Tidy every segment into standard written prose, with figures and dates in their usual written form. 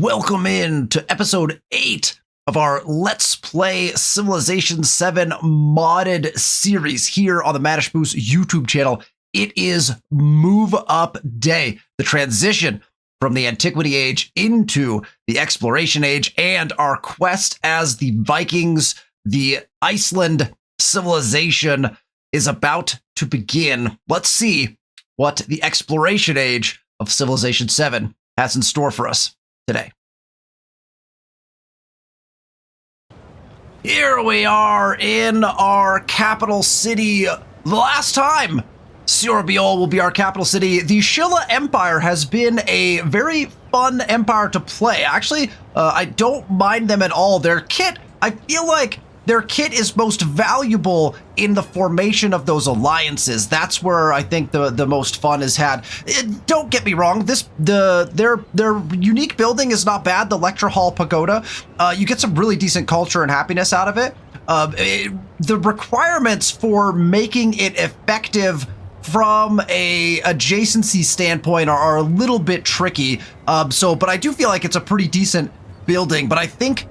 Welcome in to episode 8 of our Let's Play Civilization 7 modded series here on the Manish Boost YouTube channel. It is Move Up Day, the transition from the Antiquity Age into the Exploration Age, and our quest as the Vikings, the Iceland civilization, is about to begin. Let's see what the Exploration Age of Civilization 7 has in store for us today. Here we are in our capital city. The last time Surabiol will be our capital city. The Shilla Empire has been a very fun empire to play. Actually, I don't mind them at all. Their kit, I feel like their kit is most valuable in the formation of those alliances. That's where I think the most fun is had. Don't get me wrong, their unique building is not bad, the Lecture Hall Pagoda. You get some really decent culture and happiness out of it. The requirements for making it effective from a adjacency standpoint are a little bit tricky. But I do feel like it's a pretty decent building, but I think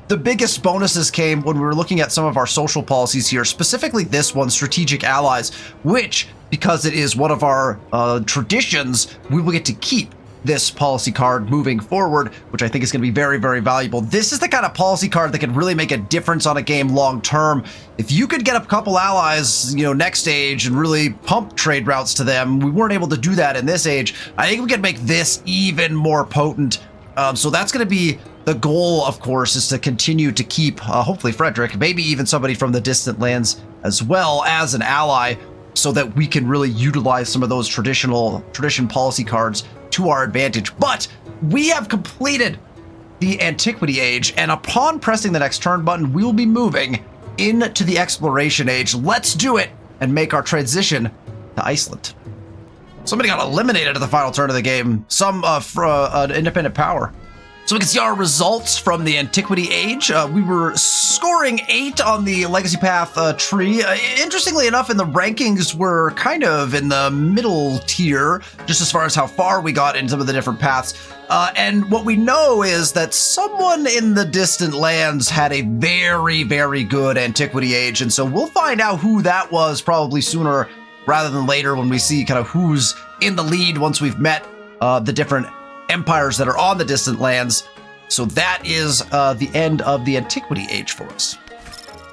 the biggest bonuses came when we were looking at some of our social policies here, specifically this one, Strategic Allies, which, because it is one of our traditions, we will get to keep this policy card moving forward, which I think is going to be very, very valuable. This is the kind of policy card that can really make a difference on a game long term. If you could get a couple allies, next age and really pump trade routes to them, we weren't able to do that in this age. I think we can make this even more potent. So that's going to be the goal, of course, is to continue to keep, hopefully Frederick, maybe even somebody from the distant lands as well as an ally, so that we can really utilize some of those tradition policy cards to our advantage. But we have completed the Antiquity Age, and upon pressing the next turn button, we'll be moving into the Exploration Age. Let's do it and make our transition to Iceland. Somebody got eliminated at the final turn of the game, some for an independent power. So we can see our results from the Antiquity Age. We were scoring 8 on the Legacy Path tree. Interestingly enough, in the rankings, we're kind of in the middle tier, just as far as how far we got in some of the different paths. And what we know is that someone in the distant lands had a very, very good Antiquity Age. And so we'll find out who that was probably sooner rather than later when we see kind of who's in the lead once we've met the different empires that are on the distant lands. So that is the end of the Antiquity Age for us.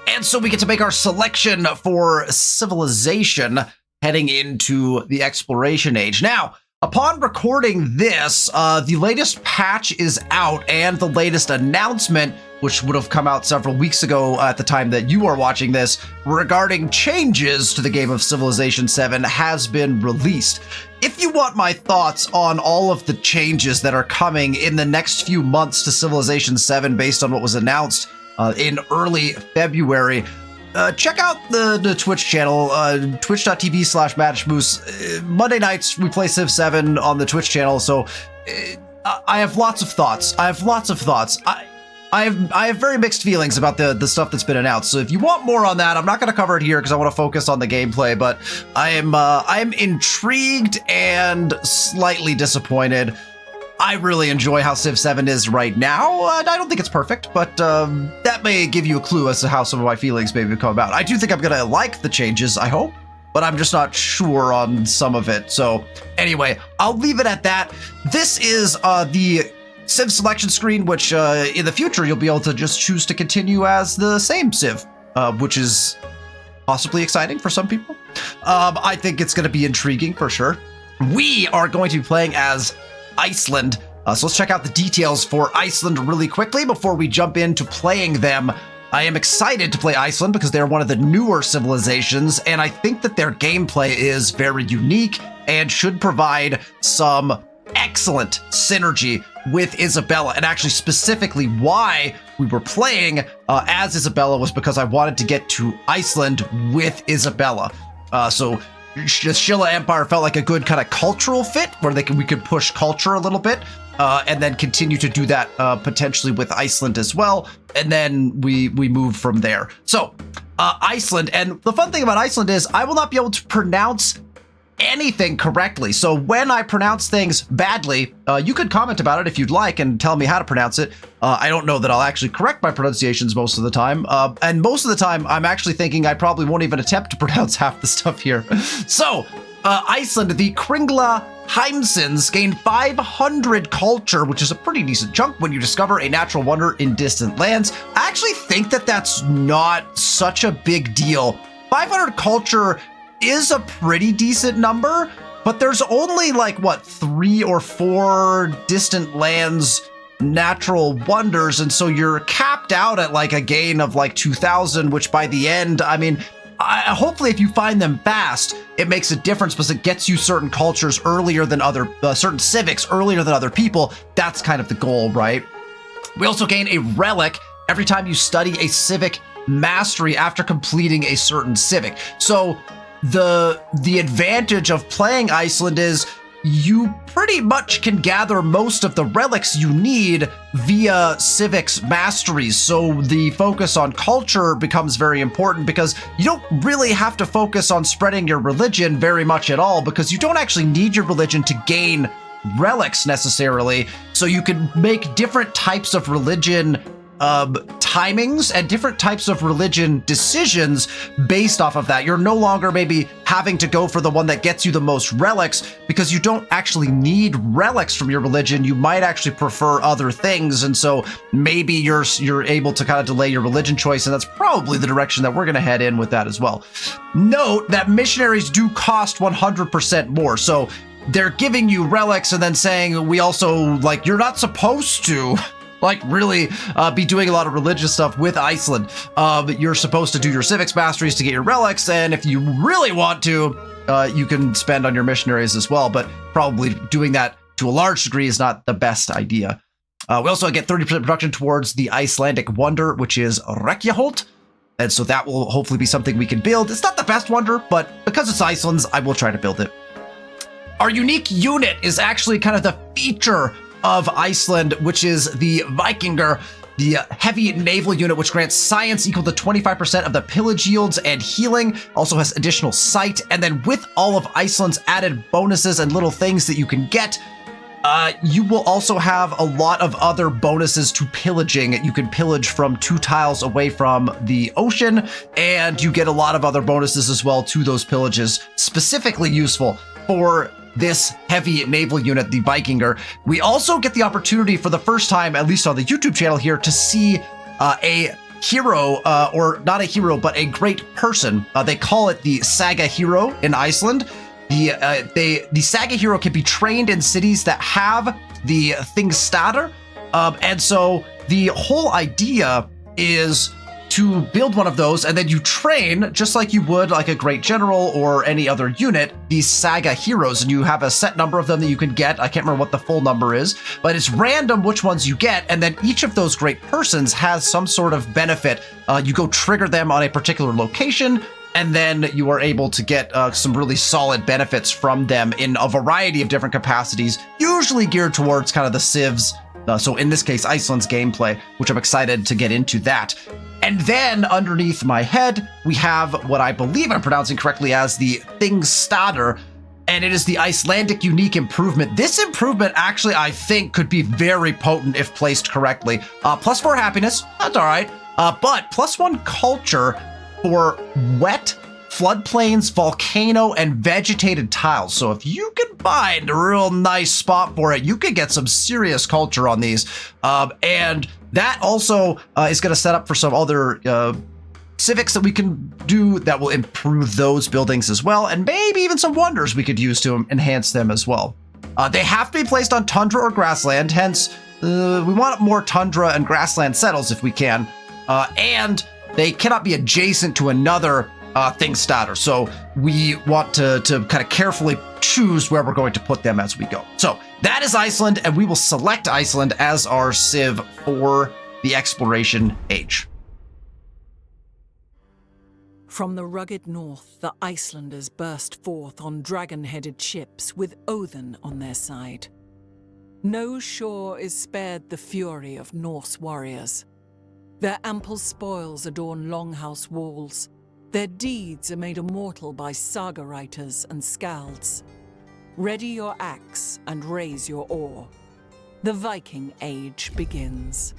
And so we get to make our selection for civilization heading into the Exploration Age. Now, upon recording this, the latest patch is out, and the latest announcement, which would have come out several weeks ago at the time that you are watching this, regarding changes to the game of Civilization 7 has been released. If you want my thoughts on all of the changes that are coming in the next few months to Civilization 7 based on what was announced in early February, check out the Twitch channel, twitch.tv/manishmoose. Monday nights, we play Civ 7 on the Twitch channel, so I have lots of thoughts. I have very mixed feelings about the stuff that's been announced. So if you want more on that, I'm not going to cover it here because I want to focus on the gameplay, but I am intrigued and slightly disappointed. I really enjoy how Civ 7 is right now. I don't think it's perfect, but that may give you a clue as to how some of my feelings may come about. I do think I'm going to like the changes, I hope, but I'm just not sure on some of it. So anyway, I'll leave it at that. This is the Civ selection screen, which in the future you'll be able to just choose to continue as the same Civ, which is possibly exciting for some people. I think it's going to be intriguing for sure. We are going to be playing as Iceland. So let's check out the details for Iceland really quickly before we jump into playing them. I am excited to play Iceland because they're one of the newer civilizations, and I think that their gameplay is very unique and should provide some excellent synergy with Isabella. And actually specifically why we were playing as Isabella was because I wanted to get to Iceland with Isabella. So the Shilla Empire felt like a good kind of cultural fit where we could push culture a little bit and then continue to do that potentially with Iceland as well. And then we move from there. So Iceland, and the fun thing about Iceland is I will not be able to pronounce anything correctly. So when I pronounce things badly, you could comment about it if you'd like and tell me how to pronounce it. I don't know that I'll actually correct my pronunciations most of the time. And most of the time, I'm actually thinking I probably won't even attempt to pronounce half the stuff here. So, Iceland, the Kringla Heimsins gain 500 culture, which is a pretty decent chunk when you discover a natural wonder in distant lands. I actually think that that's not such a big deal. 500 culture is a pretty decent number, but there's only like, what, 3 or 4 distant lands natural wonders, and so you're capped out at like a gain of like 2,000, which by the end, I mean, hopefully if you find them fast, it makes a difference because it gets you certain cultures earlier than other, certain civics earlier than other people. That's kind of the goal, right? We also gain a relic every time you study a civic mastery after completing a certain civic. So the advantage of playing Iceland is you pretty much can gather most of the relics you need via civics masteries. So the focus on culture becomes very important because you don't really have to focus on spreading your religion very much at all, because you don't actually need your religion to gain relics necessarily. So you can make different types of religion timings and different types of religion decisions based off of that. You're no longer maybe having to go for the one that gets you the most relics because you don't actually need relics from your religion. You might actually prefer other things, and so maybe you're able to kind of delay your religion choice, and that's probably the direction that we're going to head in with that as well. Note that missionaries do cost 100% more, so they're giving you relics and then saying we also, like, you're not supposed to like really be doing a lot of religious stuff with Iceland. You're supposed to do your civics masteries to get your relics, and if you really want to, you can spend on your missionaries as well, but probably doing that to a large degree is not the best idea. We also get 30% production towards the Icelandic wonder, which is Reykjaholt, and so that will hopefully be something we can build. It's not the best wonder, but because it's Iceland's, I will try to build it. Our unique unit is actually kind of the feature of Iceland, which is the Vikingur, the heavy naval unit, which grants science equal to 25% of the pillage yields and healing, also has additional sight, and then with all of Iceland's added bonuses and little things that you can get, you will also have a lot of other bonuses to pillaging. You can pillage from 2 tiles away from the ocean, and you get a lot of other bonuses as well to those pillages, specifically useful for this heavy naval unit, the Vikingur. We also get the opportunity for the first time, at least on the YouTube channel here, to see a hero, or not a hero, but a great person. They call it the Saga Hero in Iceland. The Saga Hero can be trained in cities that have the Thingstader, and so the whole idea is to build one of those, and then you train just like you would like a great general or any other unit, these Saga heroes, and you have a set number of them that you can get. I can't remember what the full number is, but it's random which ones you get, and then each of those great persons has some sort of benefit. You go trigger them on a particular location, and then you are able to get some really solid benefits from them in a variety of different capacities, usually geared towards kind of the civs. So in this case, Iceland's gameplay, which I'm excited to get into that. And then underneath my head, we have what I believe I'm pronouncing correctly as the Thingstader, and it is the Icelandic unique improvement. This improvement actually, I think, could be very potent if placed correctly. +4 happiness, that's all right, but +1 culture for wet, floodplains, volcano, and vegetated tiles. So if you can find a real nice spot for it, you could get some serious culture on these. And that also is going to set up for some other civics that we can do that will improve those buildings as well, and maybe even some wonders we could use to enhance them as well. They have to be placed on tundra or grassland, hence we want more tundra and grassland settles if we can, and they cannot be adjacent to another Thingstader, so we want to kind of carefully choose where we're going to put them as we go. So that is Iceland, and we will select Iceland as our civ for the exploration age. From the rugged north, the Icelanders burst forth on dragon-headed ships with Odin on their side. No shore is spared the fury of Norse warriors. Their ample spoils adorn longhouse walls, Their deeds are made immortal by saga writers and skalds. Ready your axe and raise your oar. The Viking Age begins.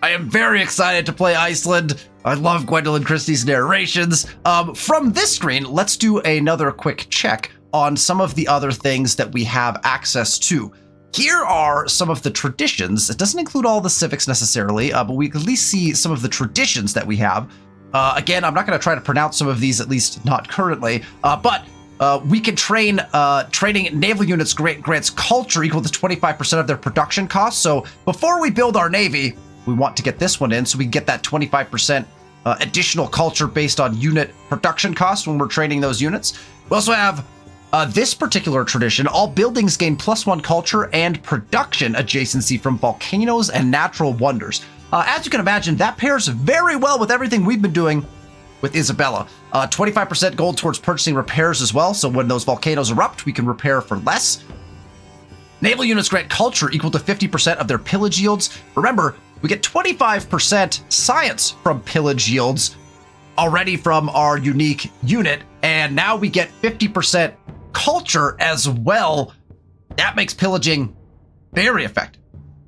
I am very excited to play Iceland. I love Gwendolyn Christie's narrations. From this screen, let's do another quick check on some of the other things that we have access to. Here are some of the traditions. It doesn't include all the civics necessarily, but we can at least see some of the traditions that we have. Again, I'm not going to try to pronounce some of these, at least not currently, but we can train, training naval units grants culture equal to 25% of their production costs. So before we build our navy, we want to get this one in so we can get that 25% additional culture based on unit production costs when we're training those units. We also have this particular tradition. All buildings gain +1 culture and production adjacency from volcanoes and natural wonders. As you can imagine, that pairs very well with everything we've been doing with Isabella. 25% gold towards purchasing repairs as well, so when those volcanoes erupt, we can repair for less. Naval units grant culture equal to 50% of their pillage yields. Remember, we get 25% science from pillage yields already from our unique unit, and now we get 50% culture as well. That makes pillaging very effective,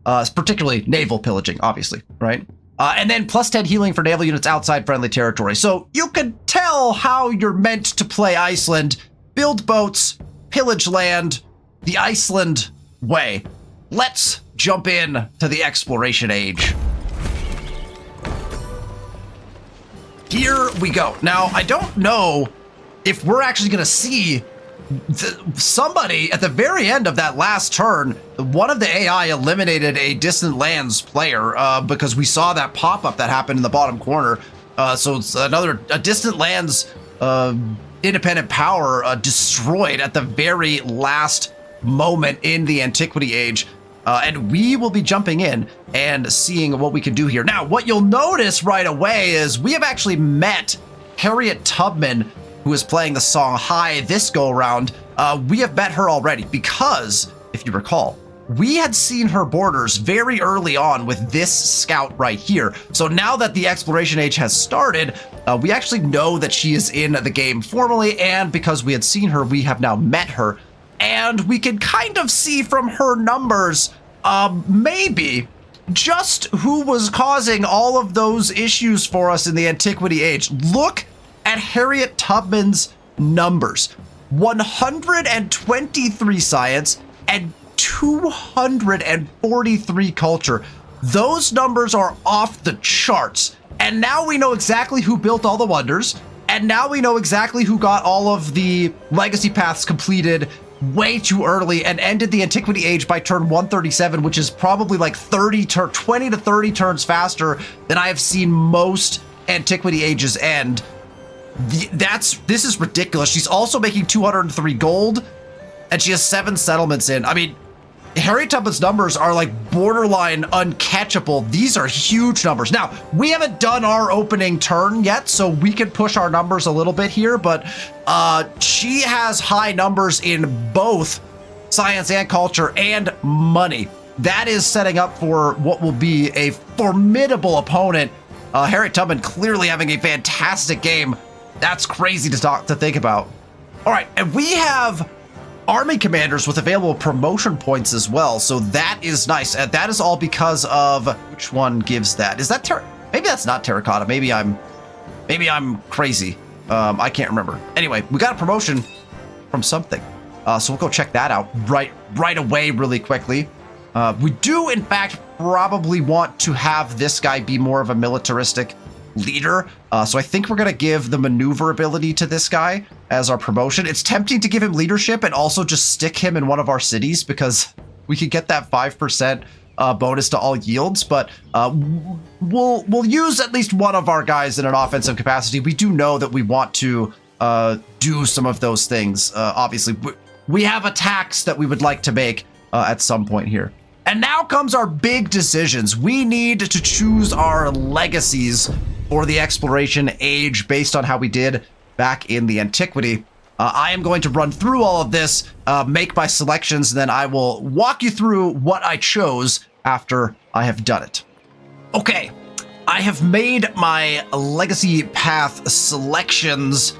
particularly naval pillaging, obviously, right? And then +10 healing for naval units outside friendly territory. So you can tell how you're meant to play Iceland. Build boats, pillage land, the Iceland way. Let's jump in to the exploration age. Here we go. Now, I don't know if we're actually going to see somebody at the very end of that last turn. One of the AI eliminated a distant lands player because we saw that pop-up that happened in the bottom corner. So it's a distant lands independent power destroyed at the very last moment in the Antiquity Age. And we will be jumping in and seeing what we can do here. Now, what you'll notice right away is we have actually met Harriet Tubman, who is playing the song High this go around. We have met her already because, if you recall, we had seen her borders very early on with this scout right here. So now that the exploration age has started, we actually know that she is in the game formally, and because we had seen her, we have now met her. And we can kind of see from her numbers, maybe just who was causing all of those issues for us in the Antiquity Age. Look at Harriet Tubman's numbers. 123 science and 243 culture. Those numbers are off the charts. And now we know exactly who built all the wonders. And now we know exactly who got all of the legacy paths completed way too early and ended the Antiquity Age by turn 137, which is probably like 20 to 30 turns faster than I have seen most Antiquity Ages end. This is ridiculous. She's also making 203 gold, and she has 7 settlements in. I mean, Harriet Tubman's numbers are like borderline uncatchable. These are huge numbers. Now, we haven't done our opening turn yet, so we can push our numbers a little bit here, but she has high numbers in both science and culture and money. That is setting up for what will be a formidable opponent. Harriet Tubman clearly having a fantastic game. That's crazy to think about. All right, and we have army commanders with available promotion points as well, so that is nice. And that is all because of which one gives that? Is that maybe that's not terracotta? Maybe I'm crazy. I can't remember. Anyway, we got a promotion from something, so we'll go check that out right away, really quickly. We do, in fact, probably want to have this guy be more of a militaristic leader. So I think we're going to give the maneuver ability to this guy as our promotion. It's tempting to give him leadership and also just stick him in one of our cities because we could get that 5% bonus to all yields, but we'll use at least one of our guys in an offensive capacity. We do know that we want to do some of those things. Obviously, we have attacks that we would like to make at some point here. And now comes our big decisions. We need to choose our legacies for the exploration age based on how we did back in the Antiquity. I am going to run through all of this, make my selections, and then I will walk you through what I chose after I have done it. Okay, I I have made my legacy path selections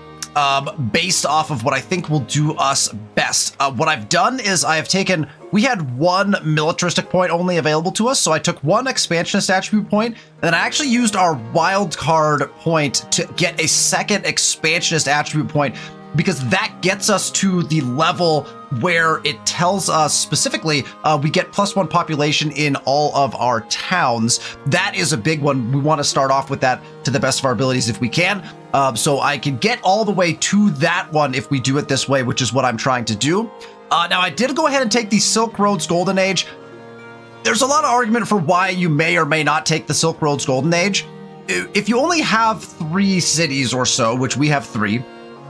based off of what I think will do us best. What I've done is I have taken, we had one militaristic point only available to us, so I took one expansionist attribute point, and then I actually used our wild card point to get a second expansionist attribute point, because that gets us to the level where it tells us specifically we get +1 population in all of our towns. That is a big one. We want to start off with that to the best of our abilities if we can. So I can get all the way to that one if we do it this way, which is what I'm trying to do. Now, I did go ahead and take the Silk Road's Golden Age. There's a lot of argument for why you may or may not take the Silk Road's Golden Age. If you only have 3 cities or so, which we have 3,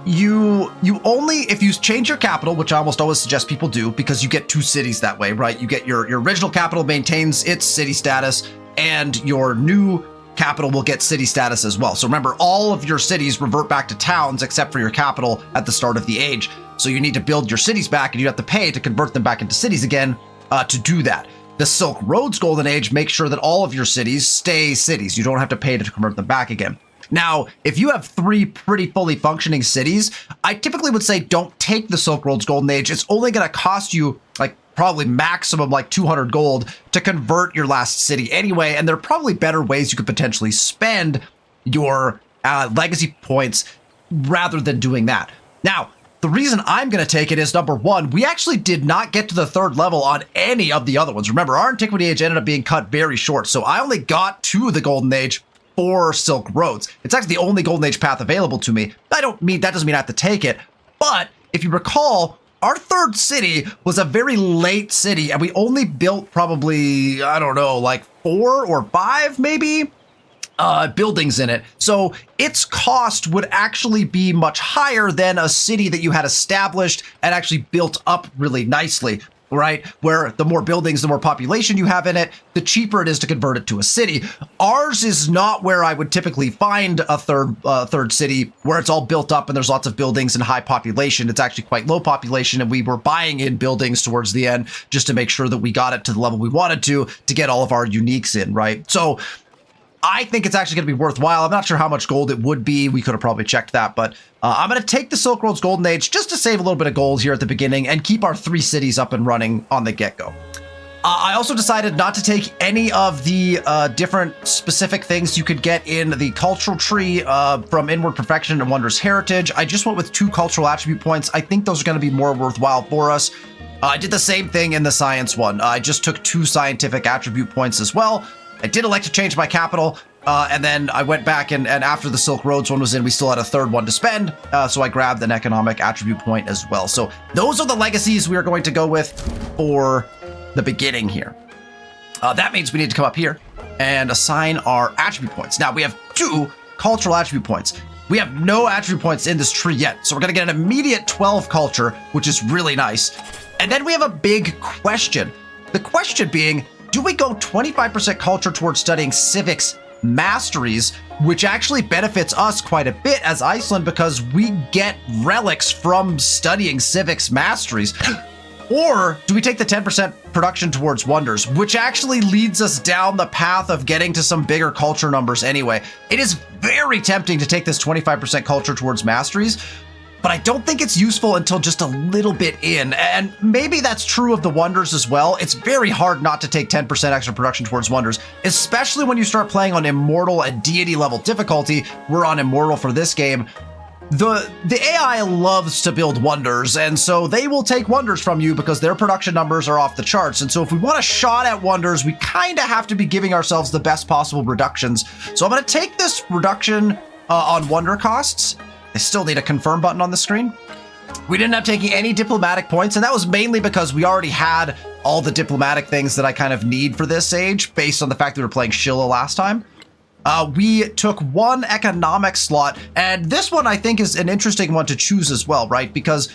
you only, if you change your capital, which I almost always suggest people do, because you get 2 cities that way, right? You get your original capital maintains its city status, and your new capital will get city status as well. So remember, all of your cities revert back to towns except for your capital at the start of the age. So you need to build your cities back, and you have to pay to convert them back into cities again to do that. The Silk Road's Golden Age makes sure that all of your cities stay cities. You don't have to pay to convert them back again. Now, if you have 3 pretty fully functioning cities, I typically would say don't take the Silk Road's Golden Age. It's only going to cost you like probably maximum like 200 gold to convert your last city anyway, and there are probably better ways you could potentially spend your legacy points rather than doing that. Now, the reason I'm going to take it is, number 1, we actually did not get to the 3rd level on any of the other ones. Remember, our Antiquity Age ended up being cut very short, so I only got to the Golden Age for Silk Roads. It's actually the only Golden Age path available to me. That doesn't mean I have to take it, but if you recall, our 3rd city was a very late city, and we only built probably, I don't know, like 4 or 5 maybe buildings in it. So its cost would actually be much higher than a city that you had established and actually built up really nicely, right? Where the more buildings, the more population you have in it, the cheaper it is to convert it to a city. Ours is not where I would typically find a third city, where it's all built up and there's lots of buildings and high population. It's actually quite low population, and we were buying in buildings towards the end just to make sure that we got it to the level we wanted to get all of our uniques in, right? So I think it's actually going to be worthwhile. I'm not sure how much gold it would be. We could have probably checked that, but I'm going to take the Silk Road's Golden Age just to save a little bit of gold here at the beginning and keep our 3 cities up and running on the get-go. I also decided not to take any of the different specific things you could get in the cultural tree from Inward Perfection and Wondrous Heritage. I just went with 2 cultural attribute points. I think those are going to be more worthwhile for us. I did the same thing in the science one. I just took 2 scientific attribute points as well. I did elect to change my capital, and then I went back and after the Silk Roads one was in, we still had a 3rd one to spend, so I grabbed an economic attribute point as well. So those are the legacies we are going to go with for the beginning here. That means we need to come up here and assign our attribute points. Now, we have 2 cultural attribute points. We have no attribute points in this tree yet, so we're going to get an immediate 12 culture, which is really nice. And then we have a big question. The question being, do we go 25% culture towards studying civics masteries, which actually benefits us quite a bit as Iceland because we get relics from studying civics masteries? Or do we take the 10% production towards wonders, which actually leads us down the path of getting to some bigger culture numbers anyway? It is very tempting to take this 25% culture towards masteries, but I don't think it's useful until just a little bit in. And maybe that's true of the wonders as well. It's very hard not to take 10% extra production towards wonders, especially when you start playing on immortal and deity level difficulty. We're on immortal for this game. The AI loves to build wonders, and so they will take wonders from you because their production numbers are off the charts. And so if we want a shot at wonders, we kind of have to be giving ourselves the best possible reductions. So I'm going to take this reduction on wonder costs. I still need a confirm button on the screen. We didn't end up taking any diplomatic points, and that was mainly because we already had all the diplomatic things that I kind of need for this age based on the fact that we were playing Shilla last time. We took 1 economic slot, and this one I think is an interesting one to choose as well, right? Because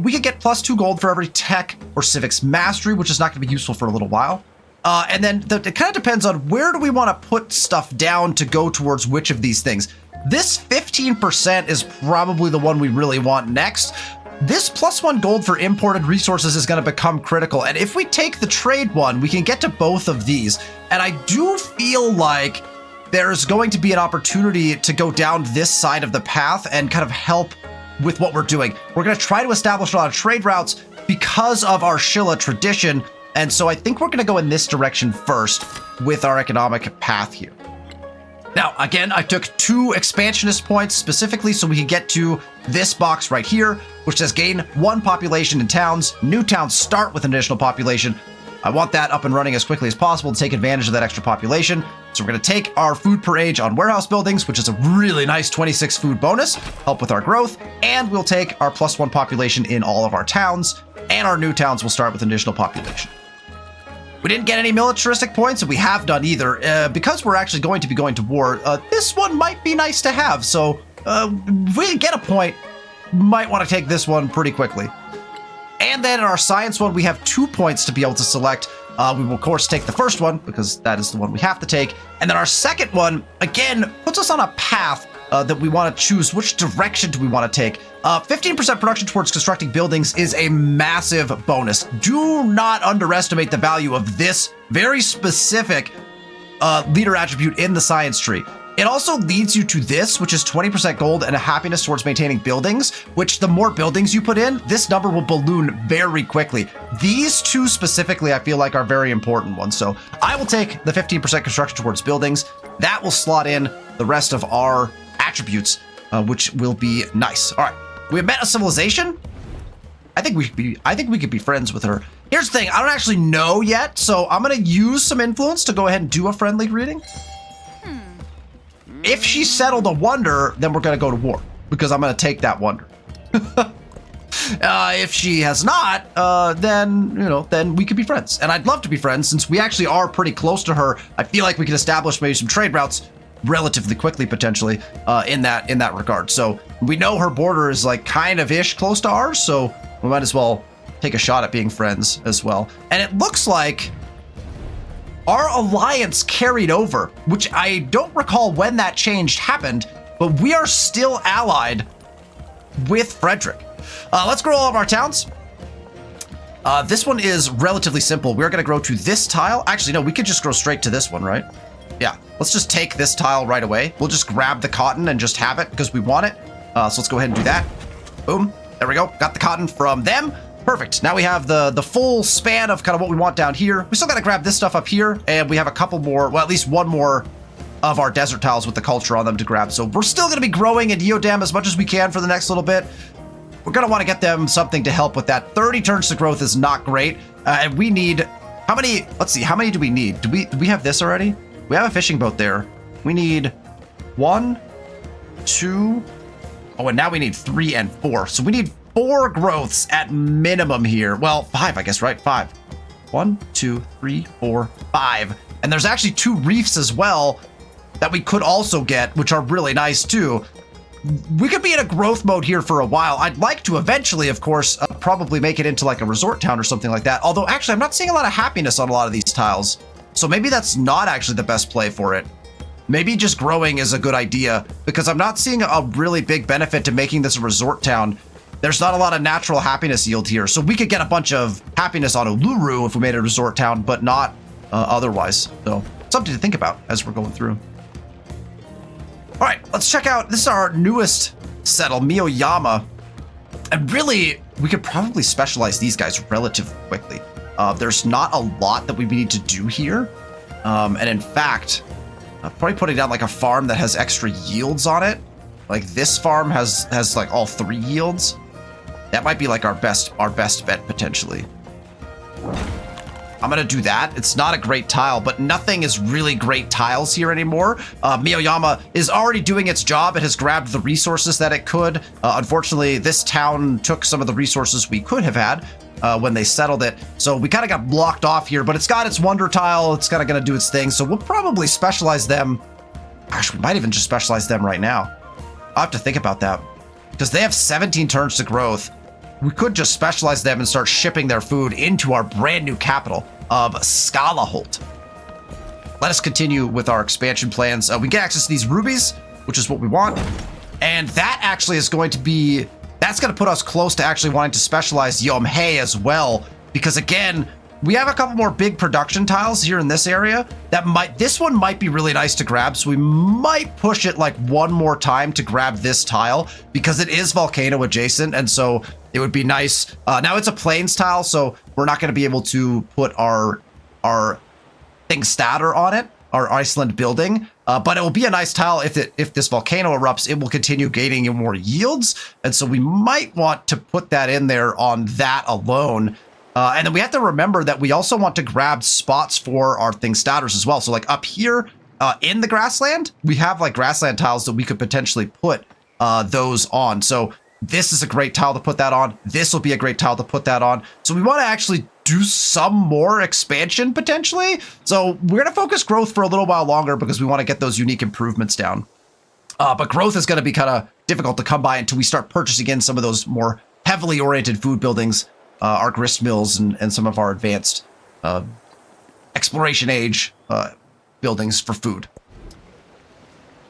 we could get +2 gold for every tech or civics mastery, which is not going to be useful for a little while. And then it kind of depends on where do we want to put stuff down to go towards which of these things. This 15% is probably the one we really want next. This +1 gold for imported resources is going to become critical. And if we take the trade one, we can get to both of these. And I do feel like there's going to be an opportunity to go down this side of the path and kind of help with what we're doing. We're going to try to establish a lot of trade routes because of our Shilla tradition. And so I think we're going to go in this direction first with our economic path here. Now, again, I took 2 expansionist points specifically so we can get to this box right here, which says gain 1 population in towns. New towns start with an additional population. I want that up and running as quickly as possible to take advantage of that extra population. So we're going to take our food per age on warehouse buildings, which is a really nice 26 food bonus, help with our growth. And we'll take our +1 population in all of our towns, and our new towns will start with an additional population. We didn't get any militaristic points, and we have done either. Because we're actually going to be going to war, this one might be nice to have. So if we get a point, might want to take this one pretty quickly. And then in our science one, we have 2 points to be able to select. We will, of course, take the first one because that is the one we have to take. And then our second one, again, puts us on a path that we want to choose. Which direction do we want to take? 15% production towards constructing buildings is a massive bonus. Do not underestimate the value of this very specific leader attribute in the science tree. It also leads you to this, which is 20% gold and a happiness towards maintaining buildings, which the more buildings you put in, this number will balloon very quickly. These 2 specifically, I feel like are very important ones. So I will take the 15% construction towards buildings. That will slot in the rest of our attributes, which will be nice. All right, we have met a civilization. I think we could be friends with her. Here's the thing, I don't actually know yet, so I'm gonna use some influence to go ahead and do a friendly greeting. If she settled a wonder, then we're going to go to war because I'm going to take that wonder. If she has not, then we could be friends. And I'd love to be friends since we actually are pretty close to her. I feel like we could establish maybe some trade routes relatively quickly, potentially, in that regard. So we know her border is like kind of ish close to ours, so we might as well take a shot at being friends as well. And it looks like our alliance carried over, which I don't recall when that change happened, but we are still allied with Frederick. Let's grow all of our towns. This one is relatively simple. We're going to grow to this tile. Actually, no, we could just grow straight to this one, right? Yeah, let's just take this tile right away. We'll just grab the cotton and just have it because we want it. So let's go ahead and do that. Boom. There we go. Got the cotton from them. Perfect. Now we have the full span of kind of what we want down here. We still got to grab this stuff up here, and we have a couple more, well, at least one more of our desert tiles with the culture on them to grab. So we're still going to be growing in Yodam as much as we can for the next little bit. We're going to want to get them something to help with that. 30 turns to growth is not great. And we need, how many, let's see, how many do we need? Do we have this already? We have a fishing boat there. We need 1, 2, oh, and now we need 3 and 4. So we need 4 growths at minimum here. Well, 5, I guess, right? 5. 1, 2, 3, 4, 5. And there's actually 2 reefs as well that we could also get, which are really nice too. We could be in a growth mode here for a while. I'd like to eventually, of course, probably make it into like a resort town or something like that. Although actually, I'm not seeing a lot of happiness on a lot of these tiles. So maybe that's not actually the best play for it. Maybe just growing is a good idea because I'm not seeing a really big benefit to making this a resort town. There's not a lot of natural happiness yield here. So we could get a bunch of happiness on Uluru if we made it a resort town, but not otherwise. So something to think about as we're going through. All right, let's check out, this is our newest settle, Miyoyama. And really, we could probably specialize these guys relatively quickly. There's not a lot that we need to do here. And in fact, probably putting down like a farm that has extra yields on it. Like this farm has like all 3 yields. That might be like our best bet potentially. I'm gonna do that. It's not a great tile, but nothing is really great tiles here anymore. Miyoyama is already doing its job. It has grabbed the resources that it could. Unfortunately, this town took some of the resources we could have had when they settled it. So we kind of got blocked off here, but it's got its wonder tile. It's kind of gonna do its thing. So we'll probably specialize them. Gosh, we might even just specialize them right now. I'll have to think about that because they have 17 turns to growth. We could just specialize them and start shipping their food into our brand new capital of Skalaholt. Let us continue with our expansion plans. We get access to these rubies, which is what we want. And that actually is going to be, that's going to put us close to actually wanting to specialize Yomhei as well. Because again, we have a couple more big production tiles here in this area this one might be really nice to grab. So we might push it like one more time to grab this tile because it is volcano adjacent. And so it would be nice. Now it's a plains tile, so we're not going to be able to put our thing statter on it, our Iceland building. But it will be a nice tile if this volcano erupts, it will continue gaining more yields. And so we might want to put that in there on that alone. And then we have to remember that we also want to grab spots for our thing statters as well. So like up here in the grassland, we have like grassland tiles that we could potentially put those on. So this is a great tile to put that on. This will be a great tile to put that on. So we want to actually do some more expansion potentially. So we're going to focus growth for a little while longer because we want to get those unique improvements down. But growth is going to be kind of difficult to come by until we start purchasing in some of those more heavily oriented food buildings. Our grist mills and some of our advanced exploration age buildings for food.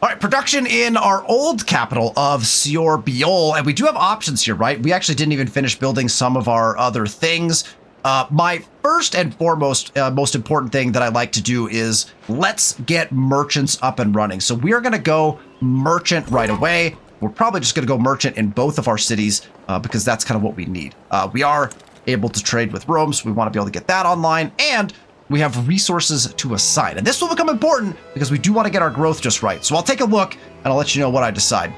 All right, production in our old capital of Squeeda, and we do have options here, right? We actually didn't even finish building some of our other things. My first and foremost, most important thing that I like to do is let's get merchants up and running. So we are going to go merchant right away. We're probably just going to go merchant in both of our cities because that's kind of what we need. We are able to trade with Rome, so we want to be able to get that online, and we have resources to assign. And this will become important because we do want to get our growth just right. So I'll take a look and I'll let you know what I decide.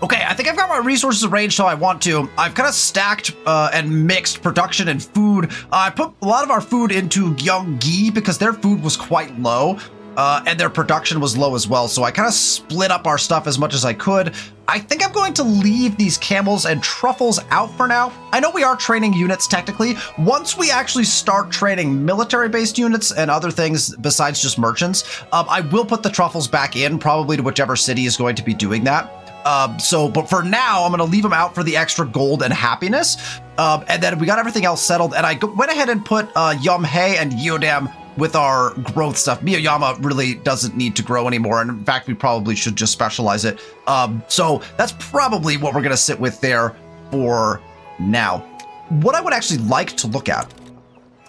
Okay, I think I've got my resources arranged how I want to. I've kind of stacked and mixed production and food. I put a lot of our food into Gyeonggi because their food was quite low. And their production was low as well. So I kind of split up our stuff as much as I could. I think I'm going to leave these camels and truffles out for now. I know we are training units technically. Once we actually start training military-based units and other things besides just merchants, I will put the truffles back in, probably to whichever city is going to be doing that. But for now, I'm going to leave them out for the extra gold and happiness. And then we got everything else settled. And I went ahead and put Yomhei and Yodam with our growth stuff. Miyoyama really doesn't need to grow anymore. And in fact, we probably should just specialize it. So that's probably what we're going to sit with there for now. What I would actually like to look at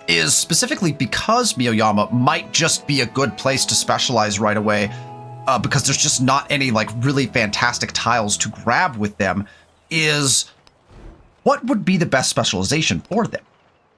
is specifically because Miyoyama might just be a good place to specialize right away because there's just not any like really fantastic tiles to grab with them, is what would be the best specialization for them?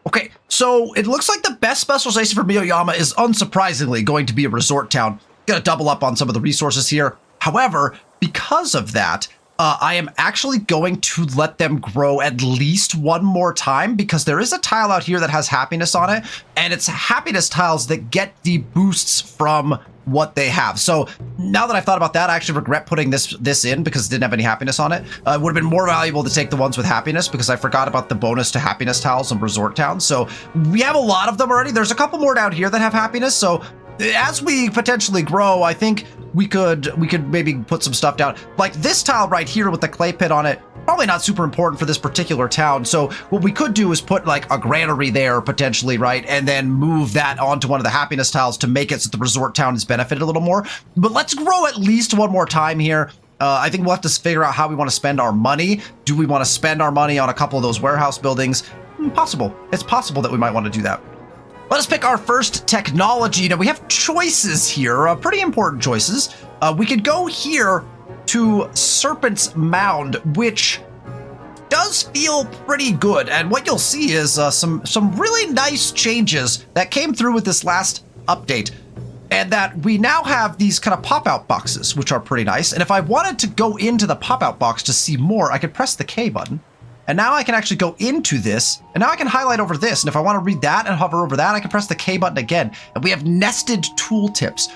Okay, so it looks like the best specialization for Miyoyama is unsurprisingly going to be a resort town. Gonna double up on some of the resources here. However, because of that, I am actually going to let them grow at least one more time because there is a tile out here that has happiness on it, and it's happiness tiles that get the boosts from what they have. So now that I've thought about that, I actually regret putting this in because it didn't have any happiness on it. It would have been more valuable to take the ones with happiness because I forgot about the bonus to happiness tiles and resort towns. So we have a lot of them already. There's a couple more down here that have happiness. So as we potentially grow, I think we could maybe put some stuff down. Like this tile right here with the clay pit on it, probably not super important for this particular town. So what we could do is put like a granary there potentially, right? And then move that onto one of the happiness tiles to make it so the resort town is benefited a little more. But let's grow at least one more time here. I think we'll have to figure out how we want to spend our money. Do we want to spend our money on a couple of those warehouse buildings? Possible. It's possible that we might want to do that. Let us pick our first technology. Now we have choices here, pretty important choices. We could go here to Serpent's Mound, which does feel pretty good. And what you'll see is some really nice changes that came through with this last update. And that we now have these kind of pop-out boxes, which are pretty nice. And if I wanted to go into the pop-out box to see more, I could press the K button. And now I can actually go into this, and now I can highlight over this. And if I want to read that and hover over that, I can press the K button again. And we have nested tooltips,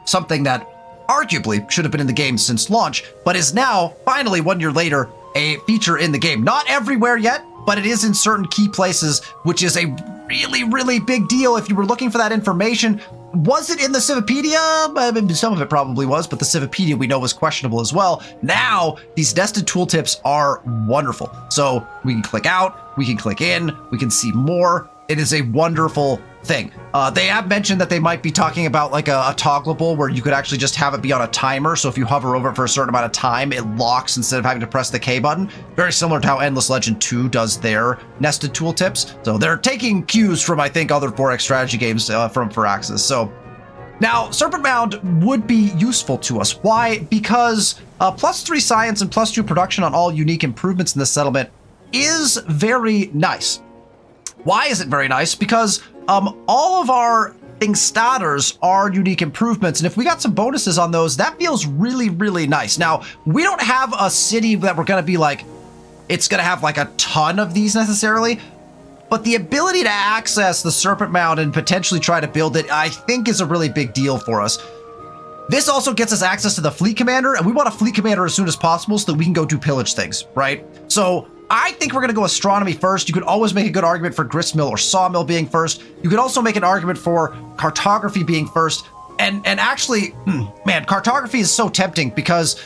something that arguably should have been in the game since launch, but is now, finally, 1 year later, a feature in the game. Not everywhere yet, but it is in certain key places, which is a really, really big deal if you were looking for that information. Was it in the Civipedia? Some of it probably was, but the Civipedia we know was questionable as well. Now, these nested tooltips are wonderful. So we can click out, we can click in, we can see more. It is a wonderful thing. They have mentioned that they might be talking about like a toggleable where you could actually just have it be on a timer. So if you hover over it for a certain amount of time, it locks instead of having to press the K button. Very similar to how Endless Legend 2 does their nested tooltips. So they're taking cues from, I think, other 4X strategy games from Firaxis. So now Serpent Mound would be useful to us. Why? Because +3 science and +2 production on all unique improvements in the settlement is very nice. Why is it very nice? Because all of our things starters are unique improvements, and if we got some bonuses on those, that feels really, really nice. Now, we don't have a city that we're going to be like, it's going to have like a ton of these necessarily, but the ability to access the Serpent Mound and potentially try to build it, I think is a really big deal for us. This also gets us access to the fleet commander, and we want a fleet commander as soon as possible so that we can go do pillage things, right? So I think we're going to go astronomy first. You could always make a good argument for gristmill or sawmill being first. You could also make an argument for cartography being first. And actually, man, cartography is so tempting because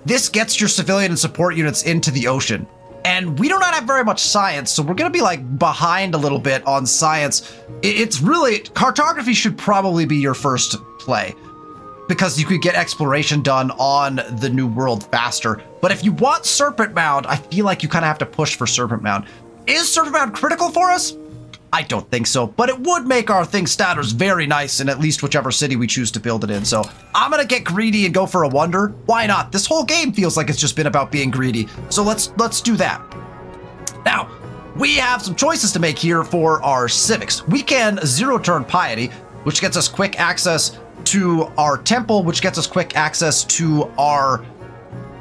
this gets your civilian and support units into the ocean. And we do not have very much science, so we're going to be like behind a little bit on science. It's really, cartography should probably be your first play, because you could get exploration done on the new world faster. But if you want Serpent Mound, I feel like you kind of have to push for Serpent Mound. Is Serpent Mound critical for us? I don't think so, but it would make our thing status very nice in at least whichever city we choose to build it in. So I'm gonna get greedy and go for a wonder. Why not? This whole game feels like it's just been about being greedy. So let's do that. Now, we have some choices to make here for our civics. We can 0-turn piety, which gets us quick access to our temple, which gets us quick access to our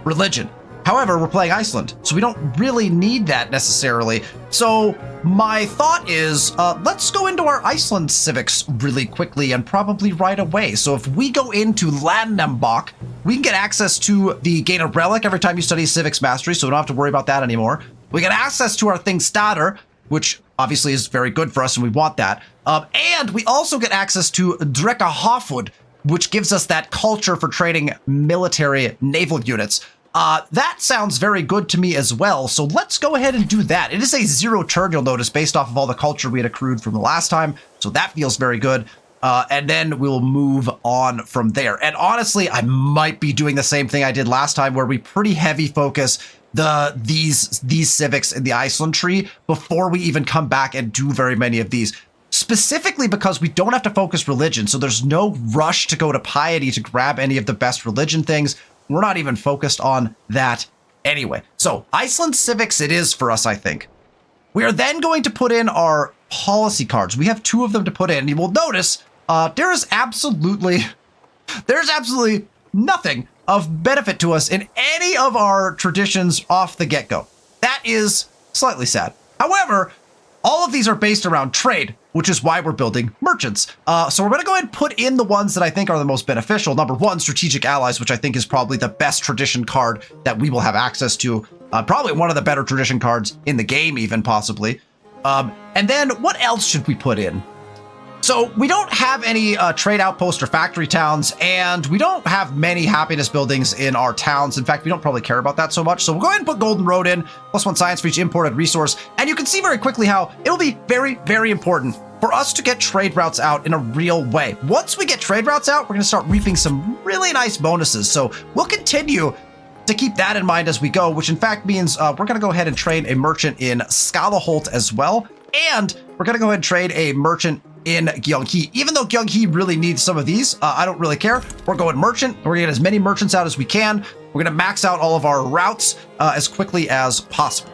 religion. However, we're playing Iceland, so we don't really need that necessarily. So my thought is, let's go into our Iceland civics really quickly and probably right away. So if we go into Landnambach, we can get access to the gain a relic every time you study civics mastery, so we don't have to worry about that anymore. We get access to our Thingstader, which obviously is very good for us and we want that. And we also get access to Drekka Hofwood, which gives us that culture for training military naval units. That sounds very good to me as well, so let's go ahead and do that. It is a 0-turn, you'll notice, based off of all the culture we had accrued from the last time, so that feels very good. And then we'll move on from there. And honestly, I might be doing the same thing I did last time, where we pretty heavy focus these civics in the Iceland tree before we even come back and do very many of these. Specifically because we don't have to focus religion, so there's no rush to go to piety to grab any of the best religion things. We're not even focused on that anyway. So Iceland civics it is for us, I think. We are then going to put in our policy cards. We have 2 of them to put in. You will notice there's absolutely nothing of benefit to us in any of our traditions off the get-go. That is slightly sad. However, all of these are based around trade, which is why we're building merchants. So we're going to go ahead and put in the ones that I think are the most beneficial. Number 1, strategic allies, which I think is probably the best tradition card that we will have access to. Probably one of the better tradition cards in the game, even possibly. And then what else should we put in? So we don't have any trade outposts or factory towns, and we don't have many happiness buildings in our towns. In fact, we don't probably care about that so much. So we'll go ahead and put Golden Road in, +1 science for each imported resource. And you can see very quickly how it'll be very, very important for us to get trade routes out in a real way. Once we get trade routes out, we're going to start reaping some really nice bonuses. So we'll continue to keep that in mind as we go, which in fact means we're going to go ahead and trade a merchant in Skalaholt as well. And we're going to go ahead and trade a merchant in Gyeonggi. Even though Gyeonggi really needs some of these, I don't really care. We're going merchant. We're going to get as many merchants out as we can. We're going to max out all of our routes as quickly as possible.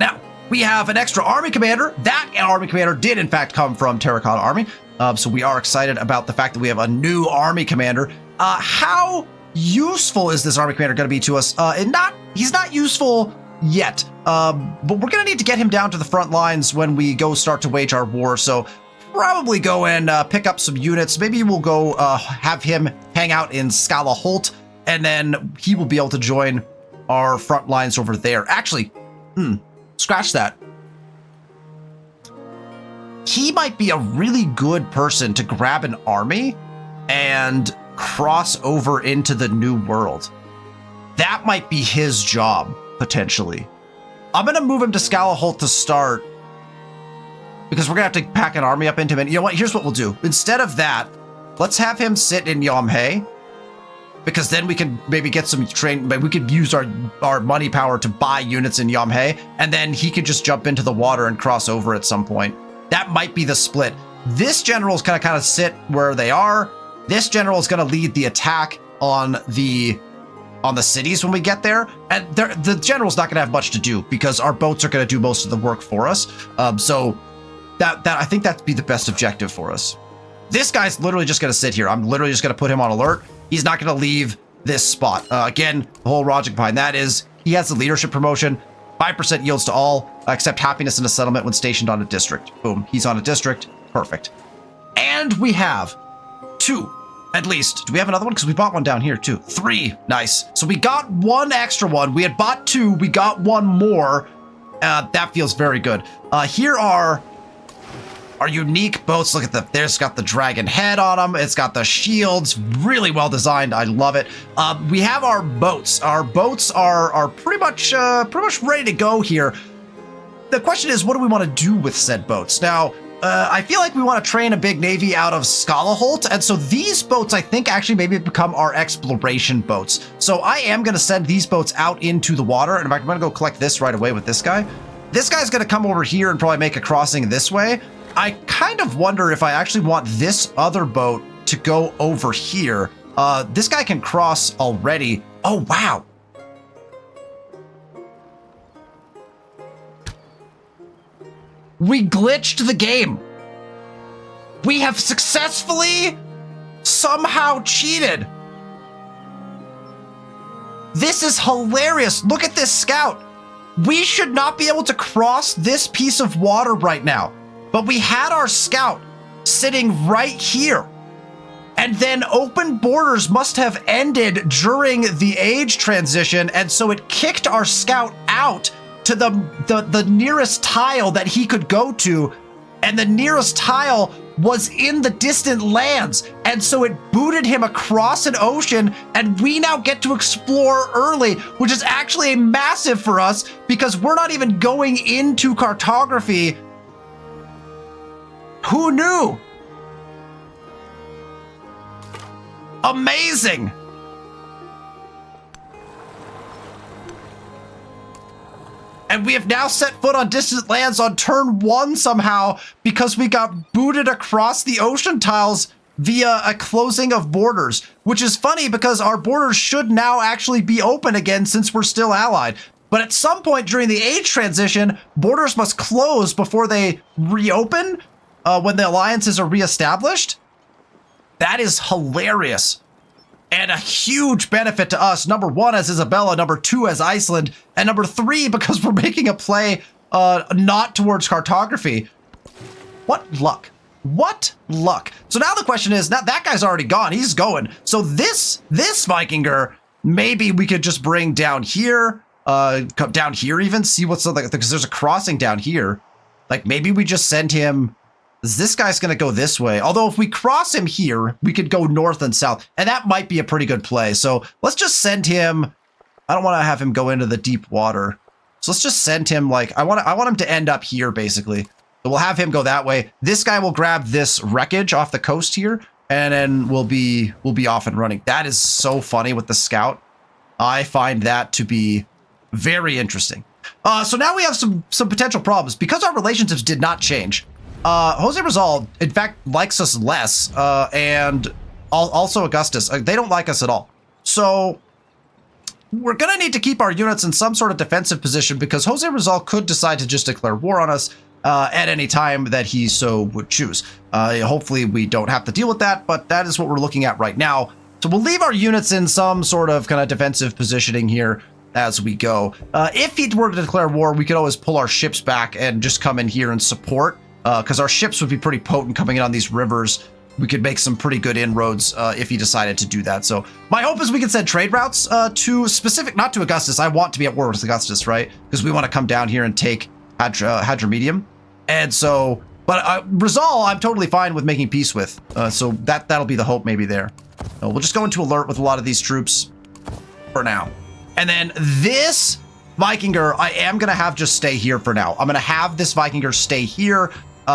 Now, we have an extra army commander. That army commander did in fact come from Terracotta Army. So we are excited about the fact that we have a new army commander. How useful is this army commander going to be to us? He's not useful yet, but we're going to need to get him down to the front lines when we go start to wage our war. So probably go and pick up some units. Maybe we'll go have him hang out in Skalaholt, and then he will be able to join our front lines over there. Actually, scratch that. He might be a really good person to grab an army and cross over into the new world. That might be his job, potentially. I'm going to move him to Skalaholt to start. because we're gonna have to pack an army up into him. And you know what? Here's what we'll do. Instead of that, let's have him sit in Yomhe, because then we can maybe get some train. We could use our money power to buy units in Yomhe, and then he could just jump into the water and cross over at some point. That might be the split. This general is gonna kind of sit where they are. This general is gonna lead the attack on the cities when we get there, and the general's not gonna have much to do because our boats are gonna do most of the work for us. So that I think that'd be the best objective for us. This guy's literally just gonna sit here. I'm literally just gonna put him on alert. He's not gonna leave this spot. Again, the whole logic behind that is he has the leadership promotion. 5% yields to all, except happiness in a settlement when stationed on a district. Boom, he's on a district. Perfect. And we have 2, at least. Do we have another one? Because we bought one down here too. 3, nice. So we got 1 extra one. We had bought 2, we got 1 more. That feels very good. Here are our unique boats. Look at there's got the dragon head on them. It's got the shields, really well designed. I love it. We have our boats. Our boats are pretty much ready to go here. The question is, what do we want to do with said boats? Now, I feel like we want to train a big navy out of Skalaholt, and so these boats, I think, actually maybe become our exploration boats. So I am going to send these boats out into the water, and in fact, I'm going to go collect this right away with this guy. This guy's going to come over here and probably make a crossing this way. I kind of wonder if I actually want this other boat to go over here. This guy can cross already. Oh, wow. We glitched the game. We have successfully somehow cheated. This is hilarious. Look at this scout. We should not be able to cross this piece of water right now. But we had our scout sitting right here. And then open borders must have ended during the age transition. And so it kicked our scout out to the nearest tile that he could go to. And the nearest tile was in the distant lands. And so it booted him across an ocean. And we now get to explore early, which is actually massive for us because we're not even going into cartography. Who knew? Amazing. And we have now set foot on distant lands on turn 1 somehow because we got booted across the ocean tiles via a closing of borders, which is funny because our borders should now actually be open again since we're still allied. But at some point during the age transition, borders must close before they reopen. When the alliances are reestablished. That is hilarious. And a huge benefit to us. Number 1 as Isabella, number 2 as Iceland, and number 3 because we're making a play not towards cartography. What luck. What luck. So now the question is, now that guy's already gone. He's going. So this Vikinger, maybe we could just bring down here, come down here even, see what's like, because there's a crossing down here. Like maybe we just send him. This guy's going to go this way. Although if we cross him here, we could go north and south. And that might be a pretty good play. So let's just send him. I don't want to have him go into the deep water. So let's just send him like, I want him to end up here basically. So we'll have him go that way. This guy will grab this wreckage off the coast here. And then we'll be off and running. That is so funny with the scout. I find that to be very interesting. So now we have some potential problems because our relationships did not change. Jose Rizal, in fact, likes us less, and also Augustus. They don't like us at all. So we're going to need to keep our units in some sort of defensive position because Jose Rizal could decide to just declare war on us at any time that he so would choose. Hopefully we don't have to deal with that, but that is what we're looking at right now. So we'll leave our units in some sort of kind of defensive positioning here as we go. If he were to declare war, we could always pull our ships back and just come in here and support. Because our ships would be pretty potent coming in on these rivers. We could make some pretty good inroads if he decided to do that. So my hope is we can send trade routes to specific, not to Augustus. I want to be at war with Augustus, right? Because we want to come down here and take Hadramedium. And so, but Rizal, I'm totally fine with making peace with. So that'll be the hope maybe there. We'll just go into alert with a lot of these troops for now. And then this Vikinger, I am going to have just stay here for now. I'm going to have this Vikinger stay here.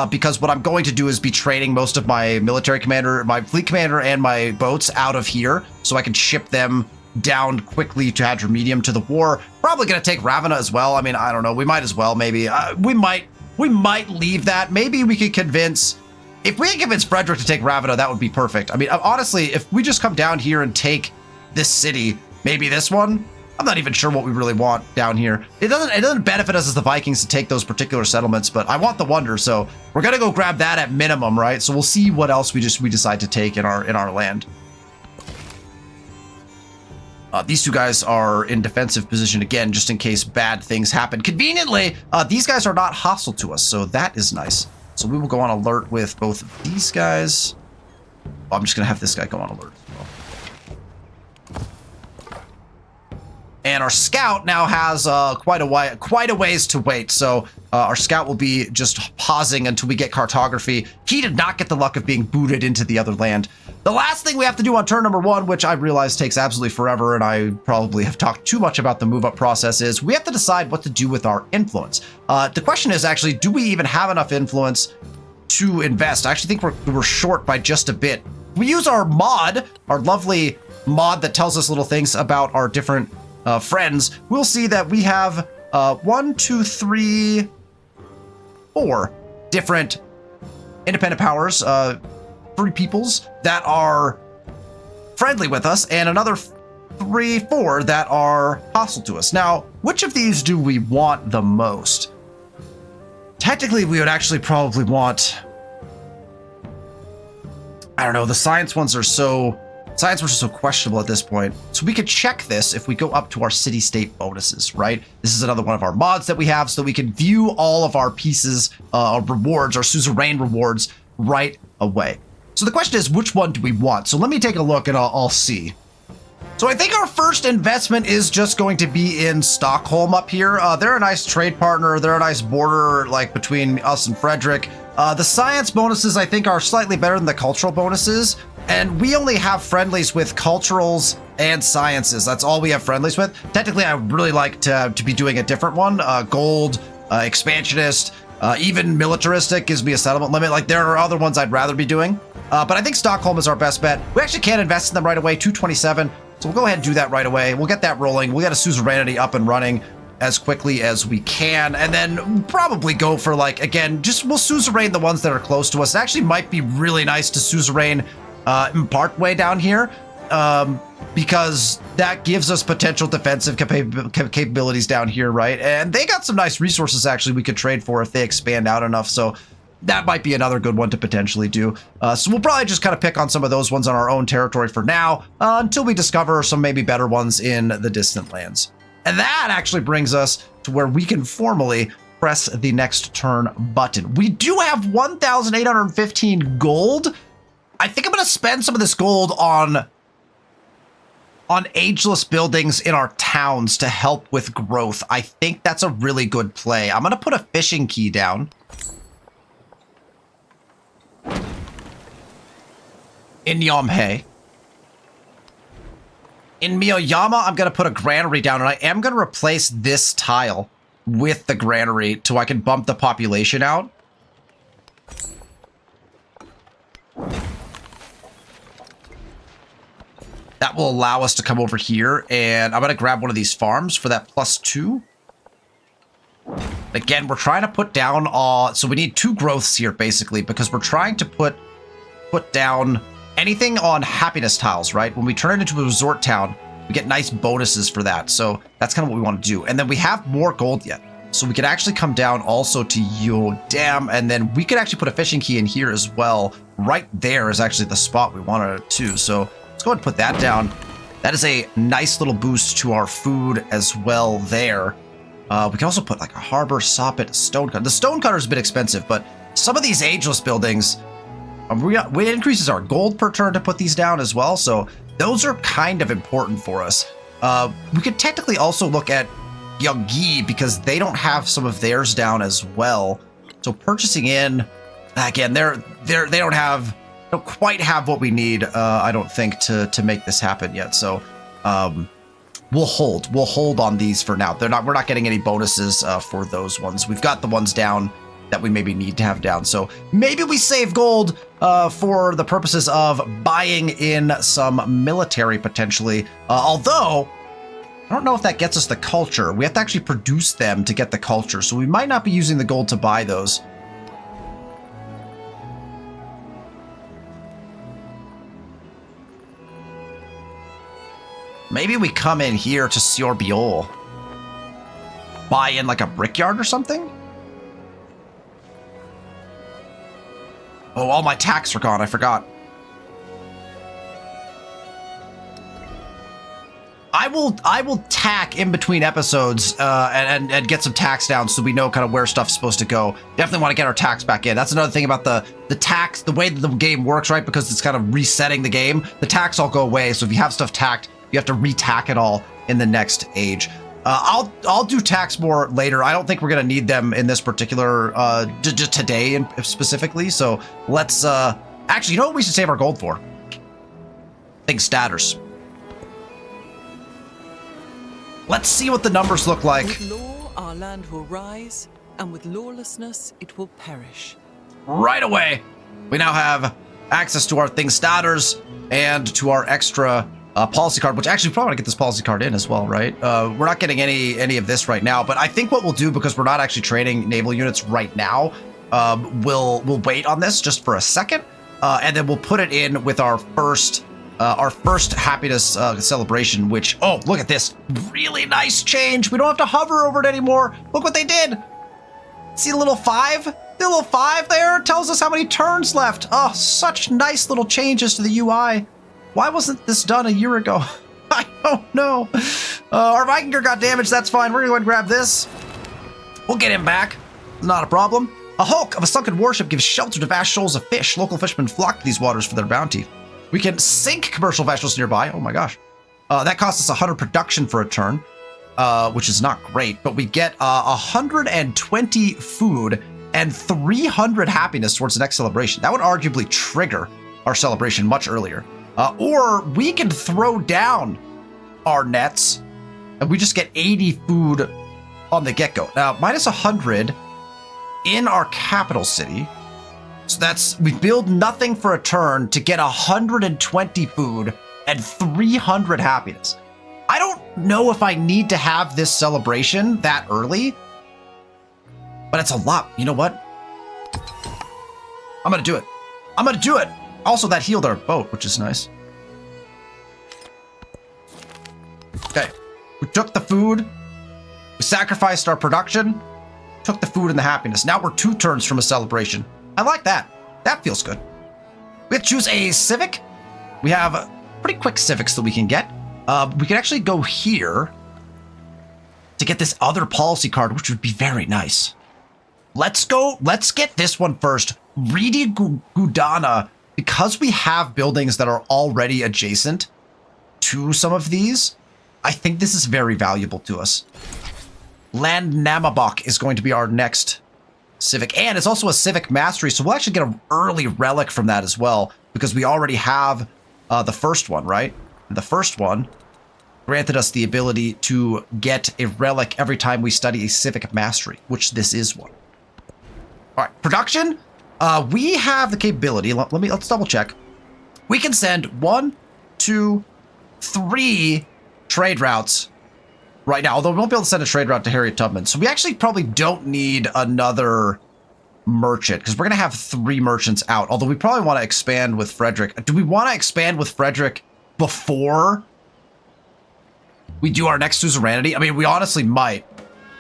because what I'm going to do is be training most of my military commander, my fleet commander, and my boats out of here so I can ship them down quickly to Hadramedium to the war. Probably going to take Ravenna as well. I mean, I don't know. We might as well, maybe. We might leave that. Maybe we could convince... If we can convince Frederick to take Ravenna, that would be perfect. I mean, honestly, if we just come down here and take this city, maybe this one, I'm not even sure what we really want down here. It doesn't benefit us as the Vikings to take those particular settlements, but I want the Wonder, so we're gonna go grab that at minimum, right? So we'll see what else we decide to take in our land. These two guys are in defensive position again, just in case bad things happen. Conveniently, these guys are not hostile to us, so that is nice. So we will go on alert with both of these guys. Oh, I'm just going to have this guy go on alert as well. And our scout now has quite a ways to wait. So our scout will be just pausing until we get cartography. He did not get the luck of being booted into the other land. The last thing we have to do on turn number 1, which I realize takes absolutely forever, and I probably have talked too much about the move-up process, is we have to decide what to do with our influence. The question is actually, do we even have enough influence to invest? I actually think we're short by just a bit. We use our mod, our lovely mod that tells us little things about our different friends. We'll see that we have 1, 2, 3, 4 different independent powers, free peoples that are friendly with us, and another 3, 4 that are hostile to us. Now, which of these do we want the most? Technically, we would actually probably want, I don't know, the science ones are so questionable at this point. So we could check this if we go up to our city-state bonuses, right? This is another one of our mods that we have, so we can view all of our pieces, our rewards, our suzerain rewards right away. So the question is, which one do we want? So let me take a look and I'll see. So I think our first investment is just going to be in Stockholm up here. They're a nice trade partner. They're a nice border like between us and Frederick. The science bonuses I think are slightly better than the cultural bonuses. And we only have friendlies with culturals and sciences. That's all we have friendlies with. Technically, I would really like to be doing a different one. Gold, expansionist, even militaristic gives me a settlement limit. Like there are other ones I'd rather be doing. But I think Stockholm is our best bet. We actually can't invest in them right away, 227. So we'll go ahead and do that right away. We'll get that rolling. We'll get a suzerainty up and running as quickly as we can. And then probably go for like, again, just we'll suzerain the ones that are close to us. It actually might be really nice to suzerain Parkway down here. Because that gives us potential defensive capabilities down here, right? And they got some nice resources actually we could trade for if they expand out enough. So that might be another good one to potentially do. So we'll probably just kind of pick on some of those ones on our own territory for now until we discover some maybe better ones in the distant lands. And that actually brings us to where we can formally press the next turn button. We do have 1,815 gold. I think I'm going to spend some of this gold on ageless buildings in our towns to help with growth. I think that's a really good play. I'm going to put a fishing key down. In Yomhei. In Miyoyama, I'm going to put a granary down, and I am going to replace this tile with the granary so I can bump the population out. That will allow us to come over here, and I'm going to grab one of these farms for that +2. Again, we're trying to put down, so we need 2 growths here, basically, because we're trying to put down anything on happiness tiles, right? When we turn it into a resort town, we get nice bonuses for that. So that's kind of what we want to do. And then we have more gold yet. So we could actually come down also to Yodam, and then we could actually put a fishing key in here as well. Right there is actually the spot we wanted to. So let's go ahead and put that down. That is a nice little boost to our food as well there. We can also put like a harbor, soppet, stone cutter. The stone cutter is a bit expensive, but some of these ageless buildings, it increases our gold per turn to put these down as well. So those are kind of important for us. We could technically also look at Yagi because they don't have some of theirs down as well. So purchasing in, again, they don't quite have what we need, I don't think, to make this happen yet. So we'll hold on these for now. We're not getting any bonuses for those ones. We've got the ones down that we maybe need to have down. So maybe we save gold for the purposes of buying in some military potentially. Although, I don't know if that gets us the culture. We have to actually produce them to get the culture. So we might not be using the gold to buy those. Maybe we come in here to Sorbiol. Buy in like a brickyard or something? Oh, all my tax are gone. I forgot. I will tack in between episodes and get some tax down so we know kind of where stuff's supposed to go. Definitely want to get our tax back in. That's another thing about the tax, the way that the game works, right? Because it's kind of resetting the game. The tax all go away. So if you have stuff tacked, you have to re-tack it all in the next age. I'll do tax more later. I don't think we're gonna need them in this particular just today specifically. So let's actually, you know what we should save our gold for? Think statters. Let's see what the numbers look like. With law, our land will rise, and with lawlessness, it will perish. Right away, we now have access to our thing statters and to our extra policy card, which actually we probably want to get this policy card in as well, right? We're not getting any of this right now, but I think what we'll do, because we're not actually training naval units right now, we'll wait on this just for a second, and then we'll put it in with our first happiness celebration, which, oh, look at this. Really nice change. We don't have to hover over it anymore. Look what they did. See the little 5? The little 5 there tells us how many turns left. Oh, such nice little changes to the UI. Why wasn't this done a year ago? I don't know. Our Vikinger got damaged. That's fine. We're going to go ahead and grab this. We'll get him back. Not a problem. A hulk of a sunken warship gives shelter to vast shoals of fish. Local fishermen flock to these waters for their bounty. We can sink commercial vessels nearby. Oh my gosh. That costs us 100 production for a turn, which is not great, but we get 120 food and 300 happiness towards the next celebration. That would arguably trigger our celebration much earlier. Or we can throw down our nets and we just get 80 food on the get-go. Now, minus 100 in our capital city. So that's, we build nothing for a turn to get 120 food and 300 happiness. I don't know if I need to have this celebration that early, but it's a lot. You know what? I'm going to do it. I'm going to do it. Also, that healed our boat, which is nice. Okay. We took the food. We sacrificed our production. Took the food and the happiness. Now we're 2 turns from a celebration. I like that. That feels good. We have to choose a civic. We have pretty quick civics that we can get. We can actually go here to get this other policy card, which would be very nice. Let's go. Let's get this one first. Reedy Gudana. Because we have buildings that are already adjacent to some of these, I think this is very valuable to us. Land Namabok is going to be our next civic, and it's also a civic mastery, so we'll actually get an early relic from that as well, because we already have the first one, right? The first one granted us the ability to get a relic every time we study a civic mastery, which this is one. All right, production. We have the capability. Let's double check. We can send 1, 2, 3 trade routes right now, although we won't be able to send a trade route to Harriet Tubman. So we actually probably don't need another merchant because we're going to have 3 merchants out, although we probably want to expand with Frederick. Do we want to expand with Frederick before we do our next suzerainty? I mean, we honestly might.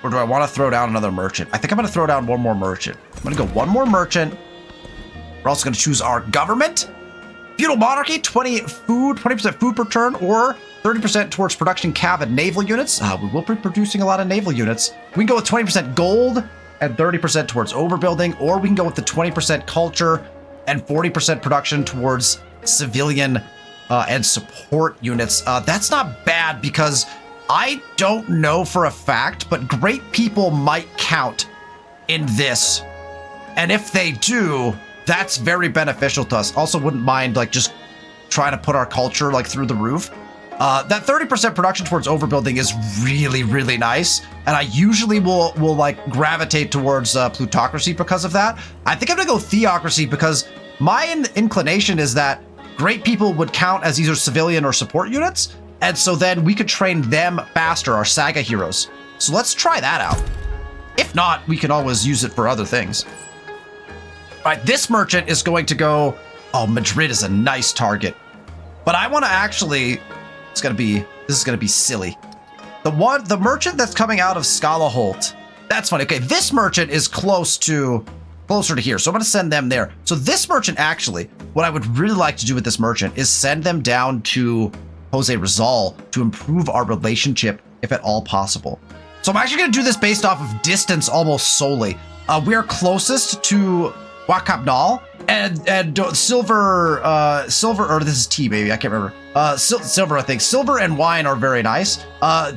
Or do I want to throw down another merchant? I think I'm going to throw down 1 more merchant. I'm going to go 1 more merchant. We're also going to choose our government. Feudal monarchy, 20% food per turn, or 30% towards production cav and naval units. We will be producing a lot of naval units. We can go with 20% gold and 30% towards overbuilding, or we can go with the 20% culture and 40% production towards civilian and support units. That's not bad because I don't know for a fact, but great people might count in this. And if they do, that's very beneficial to us. Also wouldn't mind like just trying to put our culture like through the roof. That 30% production towards overbuilding is really, really nice. And I usually will like gravitate towards plutocracy because of that. I think I'm gonna go theocracy because my inclination is that great people would count as either civilian or support units. And so then we could train them faster, our saga heroes. So let's try that out. If not, we can always use it for other things. All right, this merchant is going to go, oh, Madrid is a nice target. But I want to actually, this is gonna be silly. The merchant that's coming out of Skalaholt, that's funny. Okay, this merchant is closer to here, so I'm gonna send them there. So this merchant actually, what I would really like to do with this merchant is send them down to Jose Rizal to improve our relationship if at all possible. So I'm actually gonna do this based off of distance almost solely. We are closest to Wakabnal and silver, or this is tea, maybe, I can't remember. Silver, I think. Silver and wine are very nice.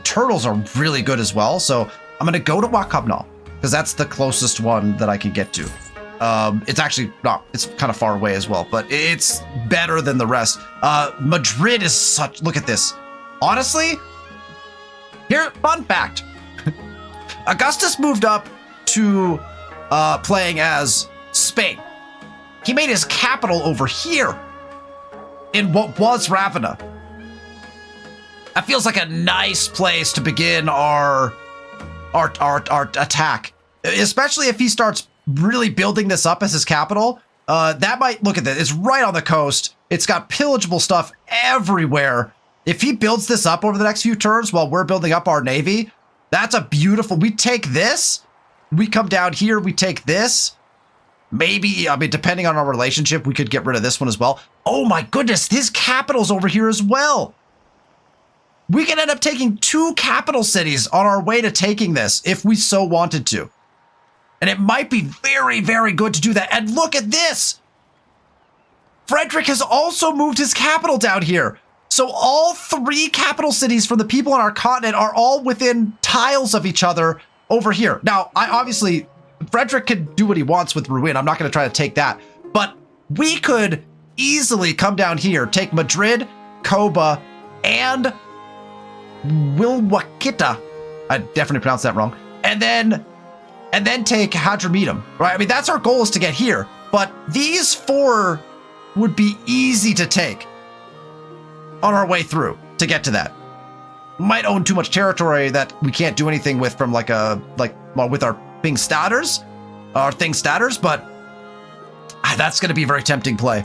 Turtles are really good as well. So I'm gonna go to Wakabnal because that's the closest one that I can get to. It's actually not, it's kind of far away as well, but it's better than the rest. Madrid is such, look at this. Honestly, here, fun fact. Augustus moved up to playing as Spain. He made his capital over here in what was Ravenna. That feels like a nice place to begin our attack, especially if he starts really building this up as his capital. That might, look at this, it's right on the coast. It's got pillageable stuff everywhere. If he builds this up over the next few turns while we're building up our navy, that's a beautiful, we take this, we come down here, we take this. Maybe, I mean, depending on our relationship, we could get rid of this one as well. Oh my goodness, his capital's over here as well. We can end up taking 2 capital cities on our way to taking this if we so wanted to. And it might be very, very good to do that. And look at this. Frederick has also moved his capital down here. So all 3 capital cities from the people on our continent are all within tiles of each other over here. Now, obviously, Frederick could do what he wants with Ruin. I'm not going to try to take that. But we could easily come down here, take Madrid, Koba, and Wilwakita. I definitely pronounced that wrong. And then take Hadramedum, right? I mean, that's our goal, is to get here. But these 4 would be easy to take on our way through to get to that. We might own too much territory that we can't do anything with from with our thing statters, but that's going to be a very tempting play.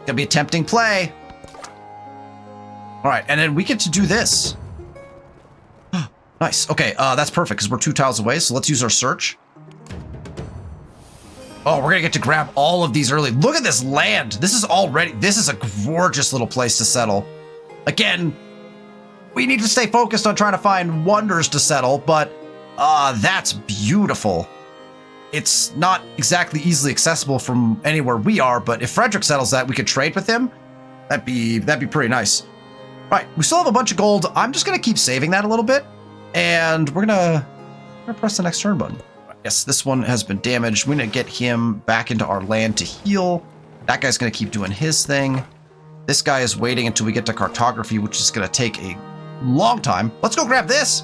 Gonna be a tempting play. All right, and then we get to do this. Nice. Okay, that's perfect because we're 2 tiles away. So let's use our search. Oh, we're gonna get to grab all of these early. Look at this land. This is a gorgeous little place to settle. Again, we need to stay focused on trying to find wonders to settle, but that's beautiful. It's not exactly easily accessible from anywhere we are, but if Frederick settles that, we could trade with him. That'd be pretty nice. All right, we still have a bunch of gold. I'm just gonna keep saving that a little bit, and we're gonna press the next turn button. Yes, this one has been damaged. We're gonna get him back into our land to heal. That guy's gonna keep doing his thing. This guy is waiting until we get to cartography, which is gonna take a long time. Let's go grab this.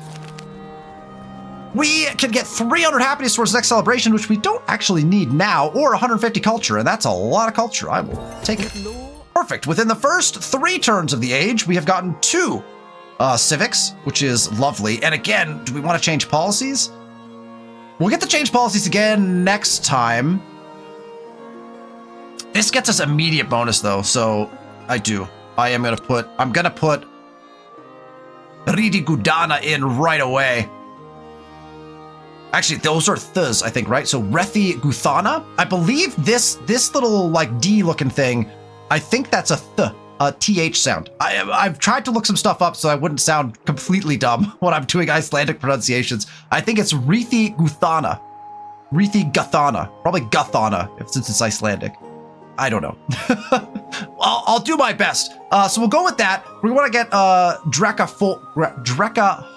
We can get 300 happiness towards the next celebration, which we don't actually need now, or 150 culture, and that's a lot of culture. I will take it. Perfect. Within the first 3 turns of the age, we have gotten 2 civics, which is lovely. And again, do we want to change policies? We'll get to change policies again next time. This gets us immediate bonus though, so I'm gonna put Ridi Gudana in right away. Actually, those are ths, I think, right? So Rethi Guthana. I believe this little like D looking thing, I think that's a TH sound. I've tried to look some stuff up so I wouldn't sound completely dumb when I'm doing Icelandic pronunciations. I think it's Rethi Guthana. Rethi Guthana. Probably Guthana, since it's Icelandic. I don't know. I'll do my best. So we'll go with that. We want to get Dreka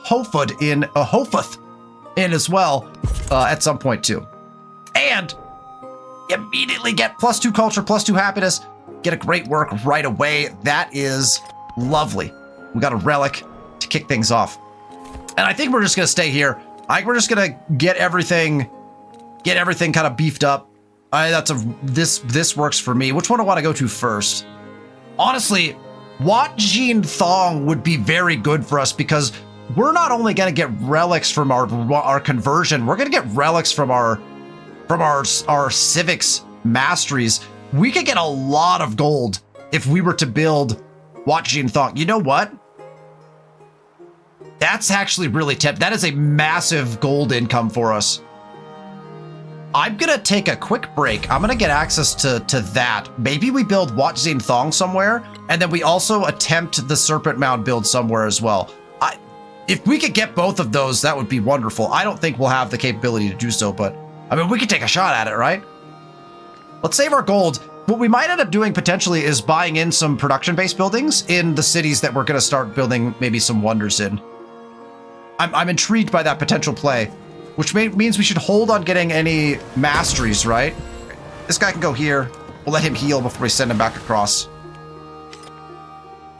Hofud in Hofuth in as well at some point too. And immediately get +2 culture, +2 happiness. Get a great work right away. That is lovely. We got a relic to kick things off. And I think we're just going to stay here. I think we're just going to get everything kind of beefed up. This works for me. Which one do I want to go to first? Honestly, Wat Jin Thong would be very good for us because we're not only going to get relics from our conversion, we're going to get relics from our civics masteries. We could get a lot of gold if we were to build Wat Jin Thong. You know what? That's actually really tempting. That is a massive gold income for us. I'm going to take a quick break. I'm going to get access to that. Maybe we build Wat Jin Thong somewhere, and then we also attempt the Serpent Mound build somewhere as well. If we could get both of those, that would be wonderful. I don't think we'll have the capability to do so, but I mean, we could take a shot at it, right? Let's save our gold. What we might end up doing potentially is buying in some production-based buildings in the cities that we're going to start building maybe some wonders in. I'm intrigued by that potential play, which means we should hold on getting any masteries, right? This guy can go here. We'll let him heal before we send him back across.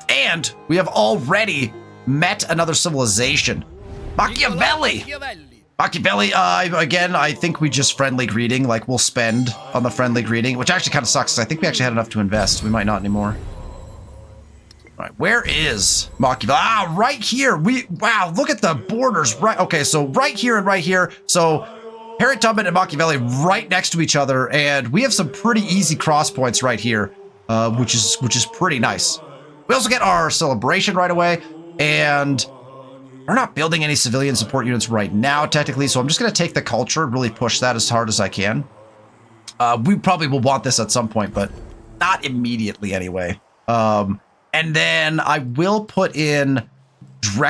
And we have already met another civilization. Machiavelli! Machiavelli, again, I think we just friendly greeting, like we'll spend on the friendly greeting, which actually kind of sucks, because I think we actually had enough to invest. We might not anymore. All right, where is Machiavelli? Ah, right here. Wow, look at the borders. Right, okay, so right here and right here. So Harry Tubman and Machiavelli right next to each other, and we have some pretty easy cross points right here, which is pretty nice. We also get our celebration right away, and we're not building any civilian support units right now, technically, so I'm just going to take the culture and really push that as hard as I can. We probably will want this at some point, but not immediately anyway. And then I will put in I'm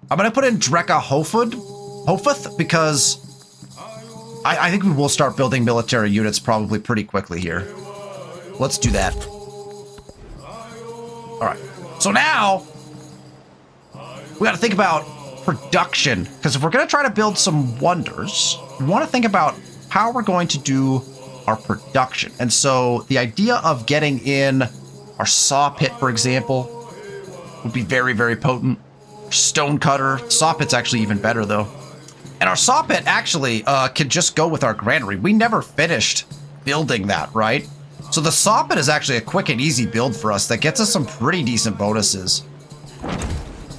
going to put in Dreka Hofuth, because I think we will start building military units probably pretty quickly here. Let's do that. All right. So now we got to think about production, because if we're going to try to build some wonders, we want to think about how we're going to do our production. And so the idea of getting in our saw pit, for example, would be very, very potent. Stone cutter. Saw pit's actually even better, though. And our saw pit actually can just go with our granary. We never finished building that, right? So the saw pit is actually a quick and easy build for us that gets us some pretty decent bonuses.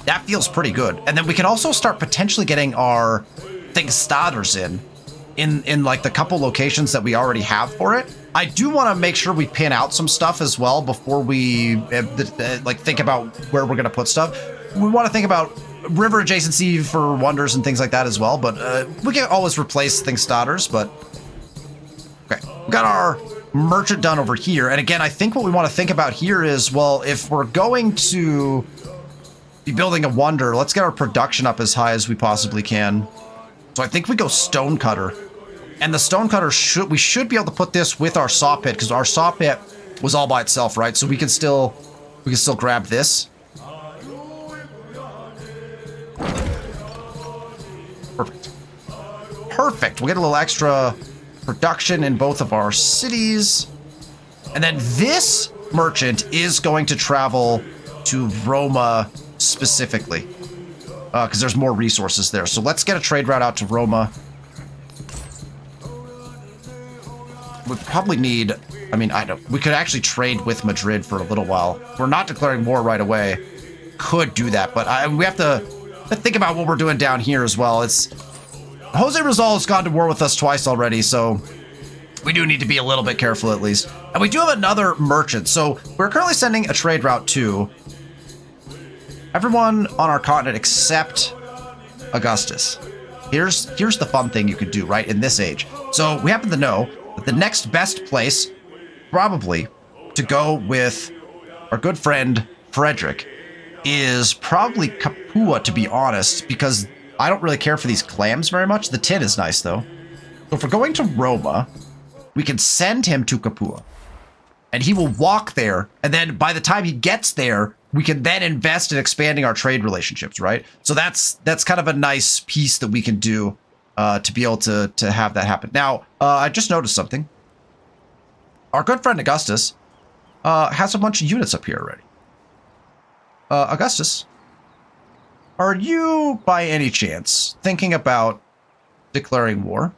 That feels pretty good. And then we can also start potentially getting our Thingstaders in like the couple locations that we already have for it. I do want to make sure we pin out some stuff as well before we like think about where we're going to put stuff. We want to think about river adjacency for wonders and things like that as well, but we can always replace Thingstaders, but okay. We got our merchant done over here. And again, I think what we want to think about here is, well, if we're going to be building a wonder, let's get our production up as high as we possibly can. So I think we go stonecutter. And the stonecutter we should be able to put this with our saw pit, because our saw pit was all by itself, right? So we can still grab this. Perfect. Perfect. We'll get a little extra production in both of our cities. And then this merchant is going to travel to Roma specifically, because there's more resources there. So let's get a trade route out to Roma. We probably need, I mean, we could actually trade with Madrid for a little while. We're not declaring war right away. Could do that, but we have to think about what we're doing down here as well. Jose Rizal has gone to war with us twice already, so we do need to be a little bit careful at least. And we do have another merchant, so we're currently sending a trade route to everyone on our continent except Augustus. Here's the fun thing you could do, right, in this age. So we happen to know that the next best place, probably, to go with our good friend Frederick is probably Capua, to be honest, because I don't really care for these clams very much. The tin is nice, though. So if we're going to Roma, we can send him to Capua, and he will walk there, and then by the time he gets there, we can then invest in expanding our trade relationships, right? So that's kind of a nice piece that we can do to be able to have that happen. Now, I just noticed something. Our good friend Augustus has a bunch of units up here already. Augustus, are you by any chance thinking about declaring war?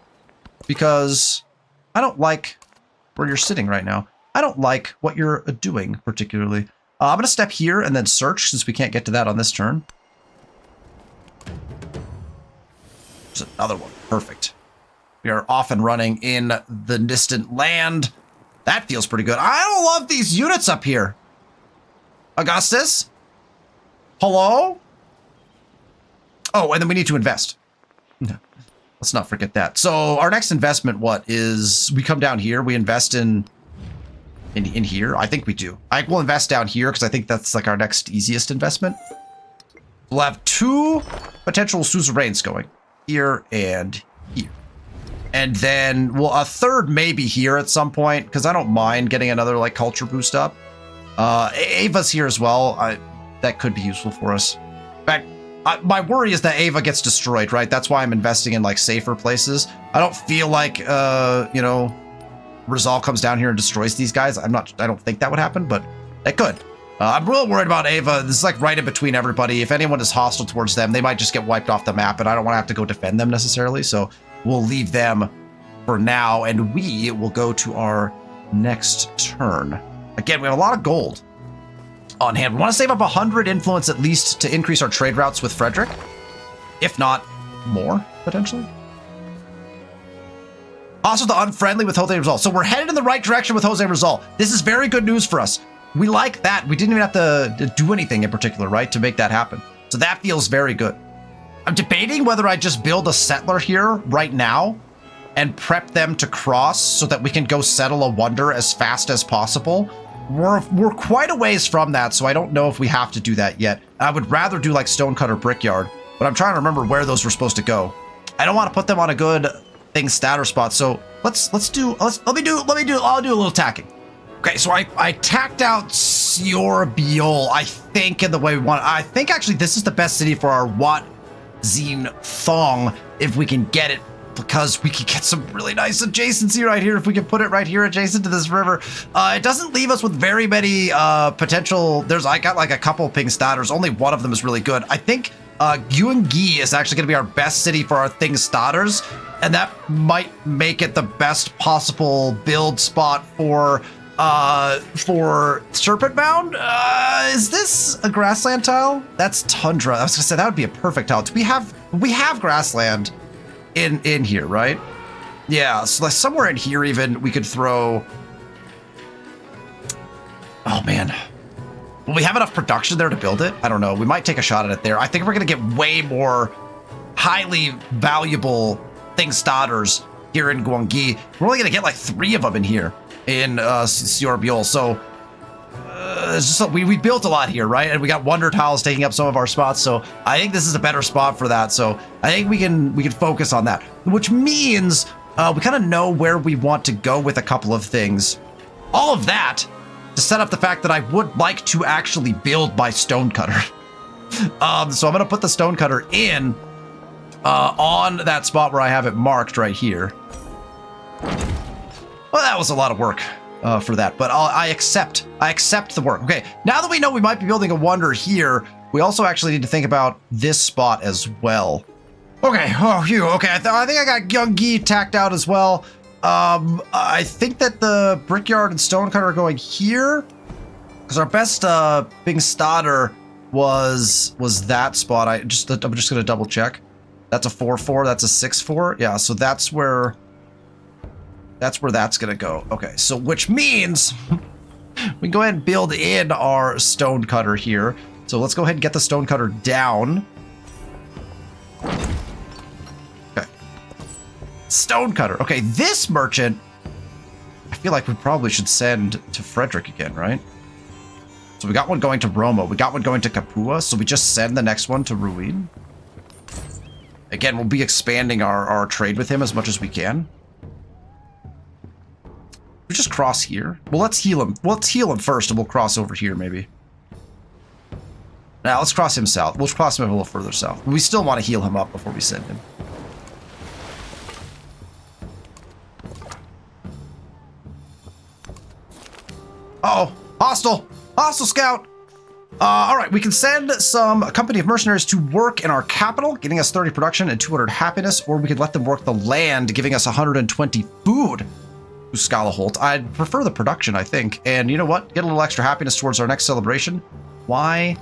Because I don't like where you're sitting right now. I don't like what you're doing particularly. I'm going to step here and then search since we can't get to that on this turn. There's another one. Perfect. We are off and running in the distant land. That feels pretty good. I don't love these units up here. Augustus? Hello? Oh, and then we need to invest. Let's not forget that. So our next investment, what is, we come down here, we invest in here. I think we do. I will invest down here because I think that's like our next easiest investment. We'll have 2 potential suzerains going here and here. And then, well, a third maybe here at some point because I don't mind getting another like culture boost up. Ava's here as well. That could be useful for us. In fact, my worry is that Ava gets destroyed, right? That's why I'm investing in like safer places. I don't feel like, you know, Rizal comes down here and destroys these guys. I don't think that would happen, but that could. I'm real worried about Ava. This is like right in between everybody. If anyone is hostile towards them, they might just get wiped off the map, and I don't want to have to go defend them necessarily. So we'll leave them for now, and we will go to our next turn. Again, we have a lot of gold on hand. We want to save up 100 influence at least to increase our trade routes with Frederick, if not more, potentially. Also, the unfriendly with Jose Rizal. So we're headed in the right direction with Jose Rizal. This is very good news for us. We like that. We didn't even have to do anything in particular, right, to make that happen. So that feels very good. I'm debating whether I just build a settler here right now and prep them to cross so that we can go settle a wonder as fast as possible. We're quite a ways from that, so I don't know if we have to do that yet. I would rather do like Stonecutter Brickyard, but I'm trying to remember where those were supposed to go. I don't want to put them on a good thing statter spot, so I'll do a little tacking. Okay, so I tacked out Scorbiol, I think, in the way we want. I think actually this is the best city for our Wat Zine Thong if we can get it, because we can get some really nice adjacency right here if we can put it right here adjacent to this river. It doesn't leave us with very many potential. I got like a couple ping starters. Only one of them is really good. I think Gyeonggi is actually going to be our best city for our thing starters, and that might make it the best possible build spot for Serpent Mound. Is this a grassland tile? That's tundra. I was gonna say that would be a perfect tile. We have grassland in here, right? Yeah, so like somewhere in here even we could throw. Oh man, will we have enough production there to build it? I don't know. We might take a shot at it there. I think we're gonna get way more highly valuable thing starters here in Gyeonggi. We're only gonna get like 3 of them in here in Scorbiol. So it's just we built a lot here, right? And we got wonder tiles taking up some of our spots. So I think this is a better spot for that. So I think we can focus on that, which means we kind of know where we want to go with a couple of things. All of that to set up the fact that I would like to actually build my stonecutter. So I'm going to put the stonecutter in on that spot where I have it marked right here. Well, that was a lot of work for that, but I accept the work. Okay, now that we know we might be building a wonder here, we also actually need to think about this spot as well. Okay, okay, I think I got Gyeonggi tacked out as well. I think that the brickyard and stonecutter are going here, because our best big starter was that spot. I'm just gonna double check. That's a 4-4. That's a 6-4. Yeah, so that's where that's gonna go. Okay, so which means we can go ahead and build in our stonecutter here. So let's go ahead and get the stonecutter down. Okay, stonecutter. Okay, this merchant, I feel like we probably should send to Frederick again, right? So we got one going to Roma. We got one going to Capua. So we just send the next one to Ruin. Again, we'll be expanding our trade with him as much as we can. We just cross here. Well, let's heal him. Let's heal him first, and we'll cross over here, maybe. Now, let's cross him south. We'll cross him a little further south. We still want to heal him up before we send him. Uh-oh. Hostile! Hostile scout! All right, we can send a company of mercenaries to work in our capital, getting us 30 production and 200 happiness, or we could let them work the land, giving us 120 food to Skalaholt. I'd prefer the production, I think. And you know what? Get a little extra happiness towards our next celebration. Why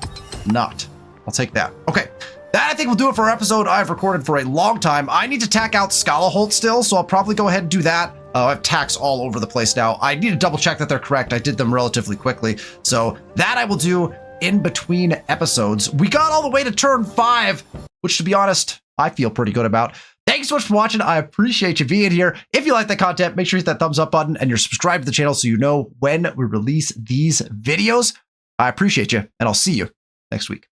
not? I'll take that. Okay, that I think will do it for our episode. I've recorded for a long time. I need to tack out Skalaholt still, so I'll probably go ahead and do that. I have tacks all over the place now. I need to double check that they're correct. I did them relatively quickly. So that I will do in between episodes. We got all the way to turn 5, which to be honest, I feel pretty good about. Thanks so much for watching. I appreciate you being here. If you like the content, make sure you hit that thumbs up button and you're subscribed to the channel so you know when we release these videos. I appreciate you, and I'll see you next week.